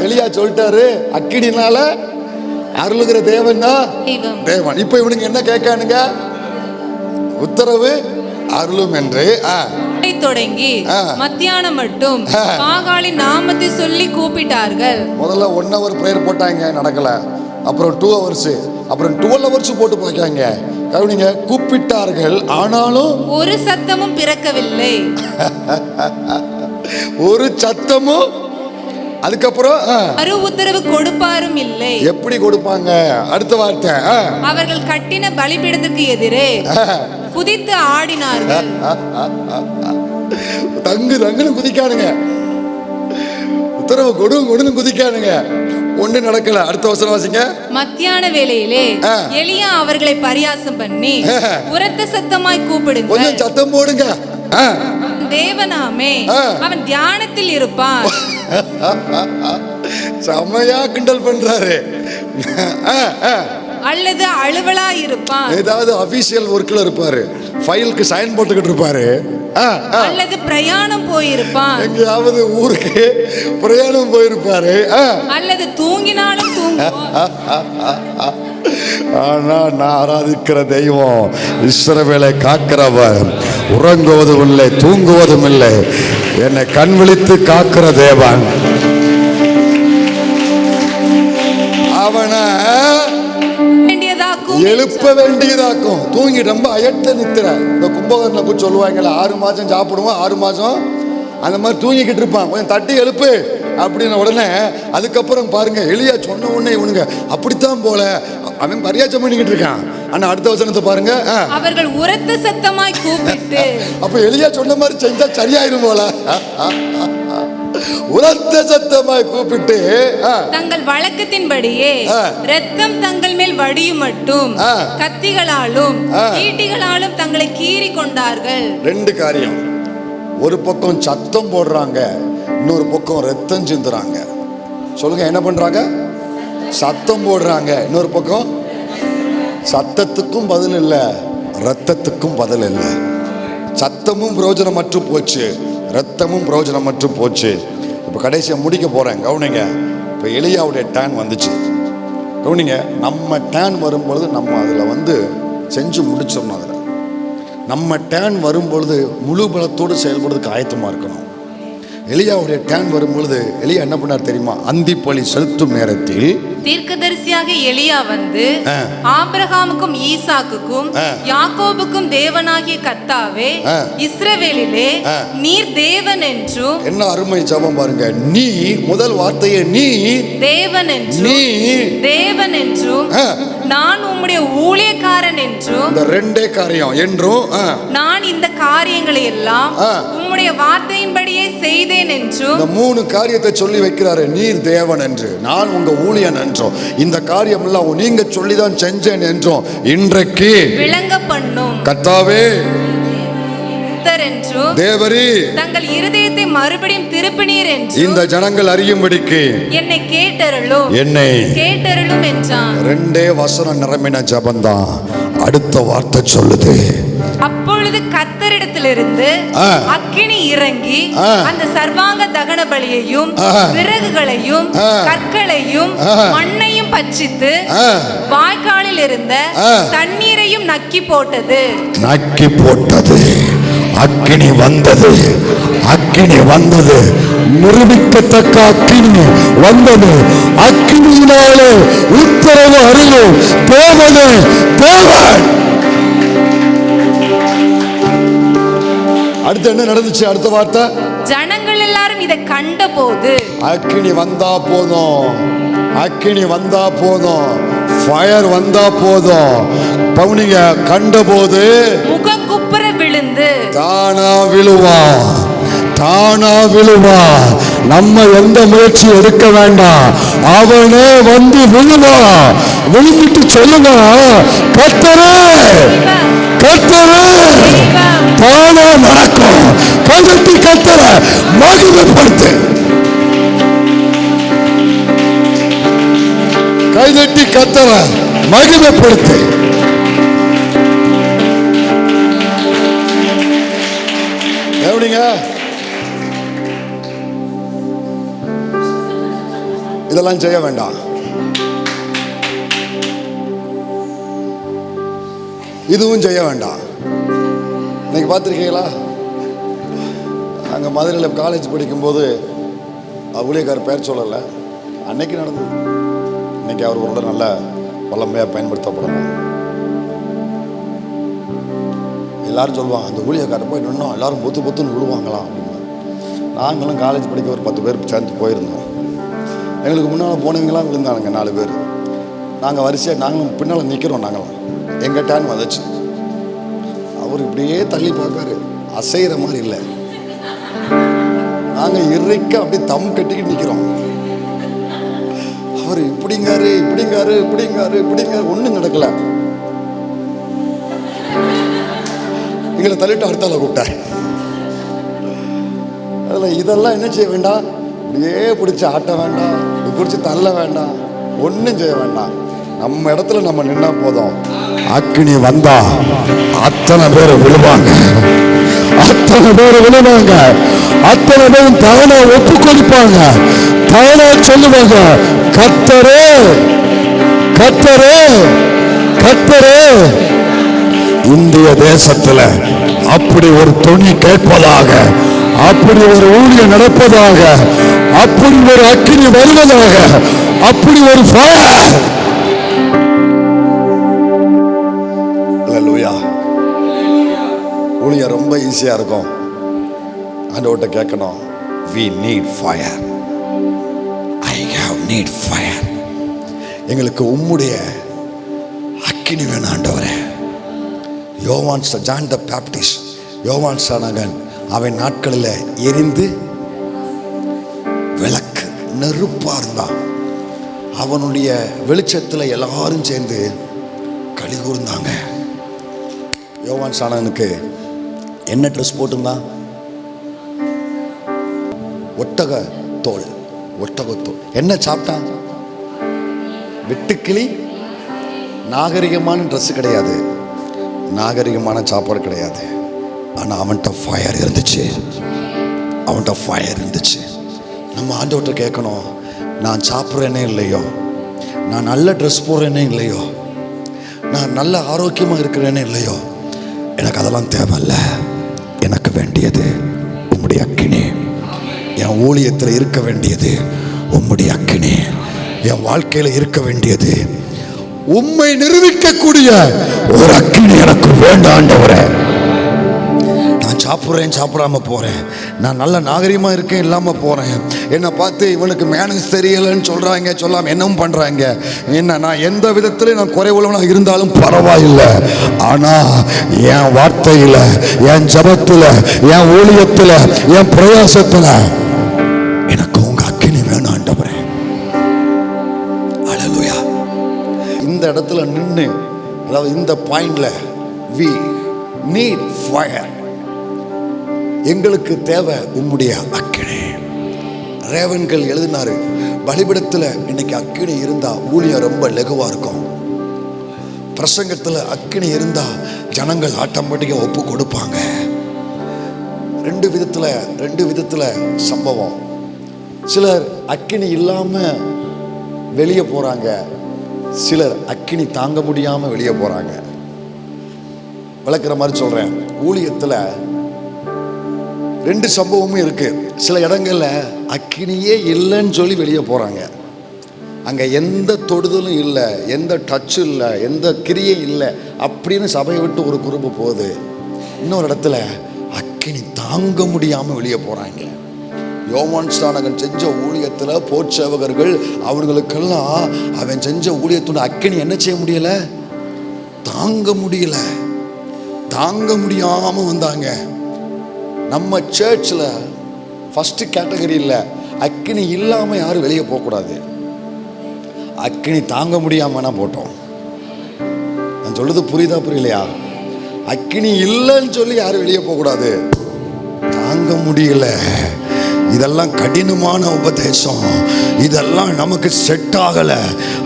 எலியா சொல்லிட்டாரு, அக்கினினால அருளுகிற தேவன் தான் தேவன். இப்ப இவனுக்கு என்ன கேட்கானுங்க? உத்தரவு அருளும் என்று. தொடங்கி மத்தியானம் மட்டும் பாகாலின் நாமத்தை சொல்லி கூப்பிட்டார்கள். முதல்ல 1 hour பிரேயர் போட்டாங்க, நடக்கல. அப்புறம் 2 hours, அப்புறம் 12 hours போட்டு போய்க்காங்க. கவனிங்க, கூப்பிட்டார்கள், ஆனாலும் ஒரு சத்தமும் பிறக்கவில்லை. ஒரு சத்தமும். அதுக்கப்புறம் மறு உத்தரவு கொடுப்பாரும் இல்லை. எப்படி கொடுப்பாங்க? அடுத்த வார்த்தை, அவர்கள் கட்டின பலிபீடத்துக்கு எதிரே குதித்து ஆடினார்கள். தங்குன்னு குதிக்கானுங்க, உத்தரவு கொடுன்னு குதிக்கானுங்க. ஒண்ணு நடக்கல. அடுத்த வசனம் வாசிங்க. மத்தியான வேளையிலே எலியா அவர்களை பரியாசம் பண்ணி, உரத்த சத்தமாய் கூப்பிடுங்க, கொஞ்சம் சத்தம் போடுங்க, தேவனாமே அவன் தியானத்தில் இருப்பான். செமையா கிண்டல் பண்றாரு. அல்லது அலுவலா இருப்பான், ஏதாவது அபிஷியல் ஒர்க்ல இருப்பாரு, ஃபைலுக்கு சைன் போட்டுக்கிட்டு இருப்பாரு, அல்லது பிரயாணம் போயிருப்பான், எங்கேயாவது ஊருக்கு பிரயாணம் போயிருப்பாரு, அல்லது தூங்கினாலும் தூங்குவான். ஆனா நான் ஆராதிக்கிற தெய்வம் இஸ்ரவேலை காக்கிறவர், உறங்குவதும் இல்லை தூங்குவதும் இல்லை, என்னை கண் விழித்து காக்கிற தேவன். அவனை எழுப்ப வேண்டியதாக்கும். தூங்கி ரொம்ப அயட்ட நித்திர. இந்த கும்பகர்ண போய் சொல்லுவாங்கல்ல, 6 மாசம் சாப்பிடுவோம், 6 மாசம் அந்த மாதிரி தூங்கிக்கிட்டு இருப்பான். கொஞ்சம் தட்டி எழுப்பு அப்படின்ன உடனே, அதுக்கப்புறம் பாருங்க, எலியா சொன்ன உடனே இவனுங்க அப்படித்தான் போல அவன் பரியாச்சம் பண்ணிக்கிட்டு இருக்கான். ஆனா அடுத்த வசனத்தை பாருங்க, அவர்கள் உரத்த சத்தமாய் கூப்பிட்டு. அப்ப எலியா சொன்ன மாதிரி செஞ்சா சரியாயிரும் போல. உரத்த சத்தமாய் கூப்பிட்டு தங்கள் வழக்கத்தின்படியே இரத்தம் தங்கள் மேல் வடியும் மட்டும் கத்திகளாலும் ஈட்டிகளாலும் தங்களை கீறி கொண்டார்கள். 2 காரியம். ஒரு பக்கம் சத்தம் போடுறாங்க, இன்னொரு பக்கம் ரத்தம் சிந்துறாங்க. சொல்லுங்க, என்ன பண்றாங்க? சத்தம் போடுறாங்க, இன்னொரு பக்கம் சத்தத்துக்கும் பதில் இல்லை, ரத்தத்துக்கும் பதில் இல்லை. சத்தமும் பிரயோஜனமற்று போச்சு, ரத்தமும் பிரயோஜனமற்று போச்சு. இப்போ கடைசியாக முடிக்க போகிறேன், கவனிங்க. இப்போ எலியாவுடைய டேன் வந்துச்சு, கவனிங்க. நம்ம டேன் வரும்பொழுது நம்ம அதில் செஞ்சு முடிச்சிடணும். அதில் நம்ம டேன் வரும்பொழுது முழு பலத்தோடு செயல்படுறதுக்கு ஆயத்தமாக இருக்கணும். எலியாவுடைய டேன் வரும்பொழுது எலியா என்ன பண்ணார் தெரியுமா? அந்திப்பலி செலுத்தும் நேரத்தில் தீர்க்கதரிசியாக எலியா வந்து ஆபிரகாமுக்கும் ஈசாக்குக்கும் யாக்கோபுக்கும் தேவனாகிய கர்த்தாவே, இஸ்ரவேலிலே நீர் தேவன் என்றும். என்ன அருமை ஜெபம் பாருங்க. நீ முதல் வார்த்தையை நீ தேவன் என்றும், நீ தேவன் என்றும், நான் உம்முடைய ஊழியக்காரன் என்றும், இந்த ரெண்டே காரியம் என்றும், நான் இந்த காரியங்களை எல்லாம் உம்முடைய வார்த்தையின்படியே செய்தேன் என்றும், இந்த மூணு காரியத்தை சொல்லி வைக்கிறாரு. நீர் தேவன் என்று, நான் உங்க ஊழியன் என்றும், இந்த காரியம் எல்லாம் நீங்க சொல்லிதான் செஞ்சேன் என்றும் இன்றைக்கு விளங்க பண்ணும். கர்த்தாவே என்றும், தேவரீ தங்கள் இருதயத்தை மறுபடியும் திருப்பினீர் என்றும் இந்த ஜனங்கள் அறியும்படிக்கு என்னை கேட்டருளும் என்றான். ரெண்டே வசனம் நிரம்பின ஜபந்தான். அடுத்த வார்த்தை சொல்லுது, அப்பொழுது கர்த்தரிடத்திலிருந்து அக்கினி இறங்கி அந்த சர்வாங்க தகன பலியையும் விறகுகளையும் கற்களையும் மண்ணையும் பட்சித்து வாய்க்காலில் இருந்த தண்ணீரையும் நக்கி போட்டது. அக்கினி வந்தது, அக்கினி வந்தது, நிரூபிக்கத்தக்க அக்கினி வந்தது. அக்கினியினாலே உத்தரவு அறியும் தேவனே தேவன். அடுத்து என்ன நடந்துச்சு? அடுத்த வார்த்தை, ஜனங்கள் எல்லாரும் இதை கண்டபோது, அக்கினி வந்தா போதும், அக்கினி வந்தா போதும், ஃபயர் வந்தா போதும். பவுனிங்க கண்டபோது முகம் குப்புற விழுந்து தானா விழுவா, தானா விழுவா. நம்ம எந்த முயற்சி எடுக்க வேண்டாம், அவனே வந்து விழுவா. விழுந்துட்டு சொல்லுங்க, கர்த்தரே கர்த்தரே, தானா நடக்கும். கைதட்டி கர்த்தரை மகிமைப்படுத்து, கைதட்டி கர்த்தரை மகிமைப்படுத்து. எப்படிங்க இதெல்லாம் செய்ய வேண்டாம். இதுவும் செய்ய வேண்டாம். இன்னைக்கு பார்த்துருக்கீங்களா? அங்கே மதுரையில் காலேஜ் படிக்கும்போது ஊழியக்காரர் பெயர் சொல்லலை, அன்னைக்கு நடந்தது. இன்னைக்கு அவர் ஒரு நல்ல வல்லமையாக பயன்படுத்தப்படணும். எல்லாரும் சொல்லுவாங்க, அந்த ஊழியக்காரர் போய் நின்னோம் எல்லாரும் பொத்துன்னு விழுவாங்களாம் அப்படின்னு. நாங்களும் காலேஜ் படிக்க ஒரு 10 பேர் சேர்ந்து போயிருந்தோம். எங்களுக்கு முன்னால் போனவங்களாம் விழுந்தானுங்க 4 பேர். நாங்கள் வரிசையாக நாங்களும் பின்னால் நிற்கிறோம். நாங்களாம் எங்கள் டேன் வந்துச்சு. அவர் இப்படியே தள்ளி பார்க்காரு, அசைகிற மாதிரி இல்லை. நாங்கள் இறைக்க அப்படியே தம் கட்டிக்கிட்டு நிற்கிறோம். அவர் இப்படிங்காரு இப்படிங்காரு இப்படிங்காரு இப்படிங்காரு, ஒன்றும் நடக்கல. எங்களை தள்ளிட்டு அடுத்தால கூப்பிட்டார். அதில் இதெல்லாம் என்ன செய்ய வேண்டாம், இப்படியே பிடிச்சி ஆட்ட வேண்டாம், பிடிச்சி தள்ள வேண்டாம், ஒன்றும் செய்ய வேண்டாம். நம்ம இடத்துல நம்ம நின்னா போதும். அக்கினி வந்தா அத்தனை பேர் விழுவாங்க, அத்தனை பேர் விழுவாங்க, அத்தனை பேரும் தானா ஒப்பு கொடுப்பாங்க, தானா சொல்லுவாங்க, கர்த்தரே கர்த்தரே கர்த்தரே. இந்திய தேசத்துல அப்படி ஒரு துணி கேட்பதாக, அப்படி ஒரு ஊழியம் நடப்பதாக, அப்படி ஒரு அக்கினி வருவதாக, அப்படி ஒரு ஃபயர். அல்லேலூயா. ஊழியம் ரொம்ப ஈஸியா இருக்கும். ஆண்டவர்ட்ட கேட்கணும், we need fire, I have need fire. எங்களுக்கு உம்முடைய அக்கினி வேணும் ஆண்டவரே. ஜான் த பேப்டிஸ்ட், யோவான் ஸ்நானகன் அவன் நாட்களில் எரிந்து விளக்கு நெருப்பா இருந்தான். அவனுடைய வெளிச்சத்தில் எல்லாரும் சேர்ந்து களி கூர்ந்தாங்க. யோவான் ஸ்நானகனுக்கு என்ன ட்ரெஸ் போட்டிருந்தான்? ஒட்டகத்தோல். என்ன சாப்பிட்டான்? வெட்டுக்கிளி. நாகரிகமான ட்ரெஸ் கிடையாது, நாகரிகமான சாப்பாடு கிடையாது. ஆனால் அவன்கிட்ட ஃபயர் இருந்துச்சு, அவன்கிட்ட ஃபயர் இருந்துச்சு. நம்ம ஆண்டவர்கிட்ட கேட்கணும், நான் சாப்பிட்றேனே இல்லையோ, நான் நல்ல ட்ரெஸ் போடுறேனே இல்லையோ, நான் நல்ல ஆரோக்கியமாக இருக்கிறேன்னு இல்லையோ, எனக்கு அதெல்லாம் தேவையில்ல. எனக்கு வேண்டியது உம்முடைய அக்கினி. என் ஊழியத்தில் இருக்க வேண்டியது உம்முடைய அக்கினி. என் வாழ்க்கையில் இருக்க வேண்டியது உம்மை நிரூபிக்கக்கூடிய ஒரு அக்கினி எனக்கு வேண்டாண்டவரே. நான் சாப்பிட்றேன், சாப்பிடாம போகிறேன். நான் நல்ல நாகரிகமாக இருக்கேன், இல்லாமல் போகிறேன். என்னை பார்த்து இவனுக்கு மேனேஜ் தெரியலைன்னு சொல்கிறாங்க, சொல்லாமல் என்னவும் பண்ணுறாங்க. என்ன நான் எந்த விதத்துலையும் நான் குறைவுள்ளவனாக இருந்தாலும் பரவாயில்லை. ஆனால் என் வார்த்தையில், என் ஜபத்தில், என் ஊழியத்தில், என் பிரயாசத்தில் எனக்கு உங்கள் அக்கினி வேணும் ஆண்டவரே. அல்லேலூயா. இந்த இடத்துல நின்று, அதாவது இந்த பாயிண்ட்ல we need fire. எங்களுக்கு தேவை உம்முடைய அக்கினி. ரேவன்கள் எழுதினாரு, பலிபீடத்தில் இன்னைக்கு அக்கினி இருந்தா ஊழியம் ரொம்ப லெகுவா இருக்கும். பிரசங்கத்தில் அக்கினி இருந்தா ஜனங்கள் ஆட்டோமேட்டிக்காக ஒப்பு கொடுப்பாங்க. ரெண்டு விதத்துல சம்பவம். சிலர் அக்கினி இல்லாம வெளியே போறாங்க, சிலர் அக்கினி தாங்க முடியாம வெளியே போறாங்க. விளக்குற மாதிரி சொல்றேன். ஊழியத்துல ரெண்டு சம்பவமும் இருக்கு. சில இடங்கள்ல அக்கினியே இல்லைன்னு சொல்லி வெளியே போறாங்க. அங்க எந்த தொடுதலும் இல்லை, எந்த டச்சும் இல்லை, எந்த கிரியும் இல்லை அப்படின்னு சபையை விட்டு ஒரு குரூப்பு போகுது. இன்னொரு இடத்துல அக்கினி தாங்க முடியாம வெளியே போறாங்க. யோவான் ஸ்நானகன் செஞ்ச ஊழியத்துல போர்ச்சேவகர்கள் அவர்களுக்கெல்லாம் அவன் செஞ்ச ஊழியத்தோட அக்கினி என்ன செய்ய முடியல, தாங்க முடியல. தாங்க முடியாம வந்தாங்க. நம்ம சர்ச்சில் ஃபர்ஸ்ட் கேட்டகரியில் அக்கினி இல்லாமல் யாரும் வெளியே போகக்கூடாது. அக்கினி தாங்க முடியாமனா போட்டோம். நான் சொல்றது புரியுதா புரியலையா? அக்கினி இல்லைன்னு சொல்லி யாரும் வெளியே போகக்கூடாது. தாங்க முடியல. இதெல்லாம் கடினமான உபதேசம். இதெல்லாம் நமக்கு செட் ஆகலை.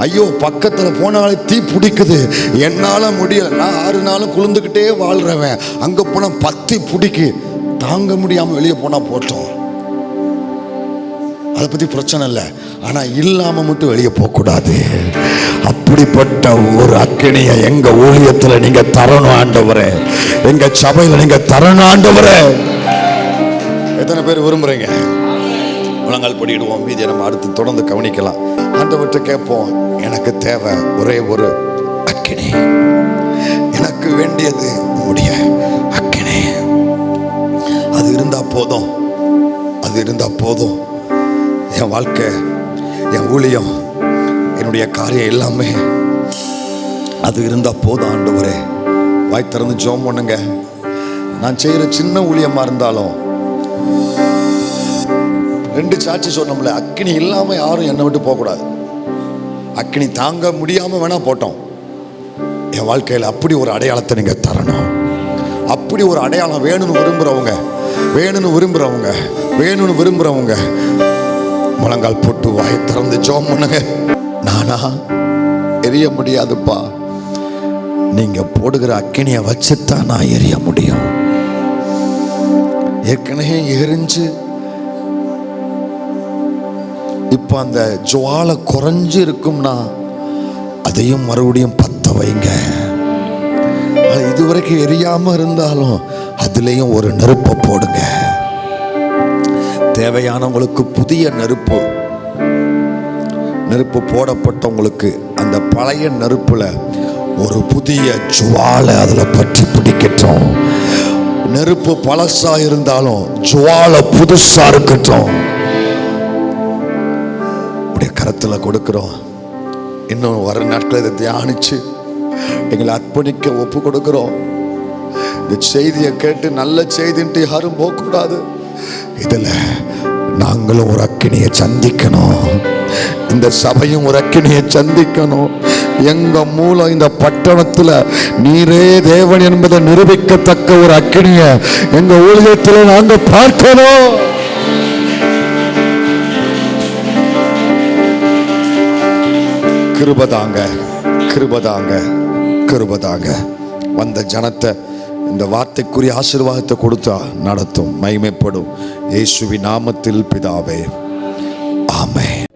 ஐயோ, பக்கத்தில் போனாலே தீ பிடிக்குது, என்னால் முடியலை. நான் 6 நாளும் குளிர்ந்துக்கிட்டே வாழ்கிறவன், அங்கே போனால் பத்தி பிடிக்கு, தாங்க முடியாமல் வெளியே போனால் போட்டோம். அதை பற்றி பிரச்சனை இல்லை. ஆனால் இல்லாமல் மட்டும் வெளியே போகக்கூடாது. அப்படிப்பட்ட ஒரு அக்கினியை எங்கள் ஊழியத்தில் நீங்கள் தரணும் ஆண்டவரே. எங்கள் சபையில் நீங்கள் தரணும் ஆண்டவரே. எத்தனை பேர் விரும்புகிறீங்க? முழங்கால் படிடுவோம். மீதியை நம்ம அடுத்து தொடர்ந்து கவனிக்கலாம். ஆண்டவர்கிட்ட கேட்போம், எனக்கு தேவை ஒரே ஒரு அக்கினி. எனக்கு வேண்டியது உம்முடைய அக்கினி. அது இருந்தால் போதும், அது இருந்தால் போதும். என் வாழ்க்கை, என் ஊழியம், என்னுடைய காரியம் எல்லாமே அது இருந்தால் போதும் ஆண்டவரே. வாய் திறந்து ஜெபம் பண்ணுங்க. நான் செய்கிற சின்ன ஊழியமாக இருந்தாலும், 2 சாட்சி சொன்னோம்ல, அக்கினி இல்லாமல் யாரும் என்னை விட்டு போகக்கூடாது. அக்கினி தாங்க முடியாமல் வேணா போட்டோம். என் வாழ்க்கையில் அப்படி ஒரு அடையாளத்தை நீங்கள் தரணும். அப்படி ஒரு அடையாளம் வேணும்னு விரும்புகிறவங்க முழங்கால் போட்டு வாயை திறந்து ஜெபம் பண்ணுங்க. நானா எரிய முடியாதுப்பா, நீங்க போடுகிற அக்கினியை வச்சுத்தான் நான் எரிய முடியும். ஏற்கனவே எரிஞ்சு இப்ப அந்த ஜுவாலை குறைஞ்சு இருக்கும்னா அதையும் மறுபடியும் பத்த வைங்க. இதுவரைக்கும் எரியாம இருந்தாலும் அதுலேயும் ஒரு நெருப்பை போடுங்க. தேவையானவங்களுக்கு புதிய நெருப்பு போடப்பட்டவங்களுக்கு அந்த பழைய நெருப்புல ஒரு புதிய ஜுவாலை அதுல பற்றி பிடிக்கட்டும். நெருப்பு பழசா இருந்தாலும் ஜுவாலை புதுசா இருக்கட்டும். உடைய கரத்துல கொடுக்கிறோம். இன்னும் வர நாட்கள் இதை தியானிச்சு எங்களை அர்ப்பணிக்க ஒப்பு கொடுக்கிறோம். இந்த செய்தியை கேட்டு நல்ல செய்தின்ட்டு யாரும் போகக்கூடாது. இதுல நாங்களும் ஒரு அக்கினியை சந்திக்கணும். இந்த சபையும் ஒரு அக்கினியை சந்திக்கணும். எங்க மூலம் இந்த பட்டணத்துல நீரே தேவன் என்பதை நிரூபிக்கத்தக்க ஒரு அக்கினியை எங்க ஊழியத்துல நாங்க பார்க்கணும். கிருபதாங்க வந்த ஜனத்தை இந்த வார்த்தைக்குரிய ஆசீர்வாதத்தை கொடுத்தா நடத்தும், மகிமைப்படும். இயேசுவின் நாமத்தில் பிதாவே, ஆமென்.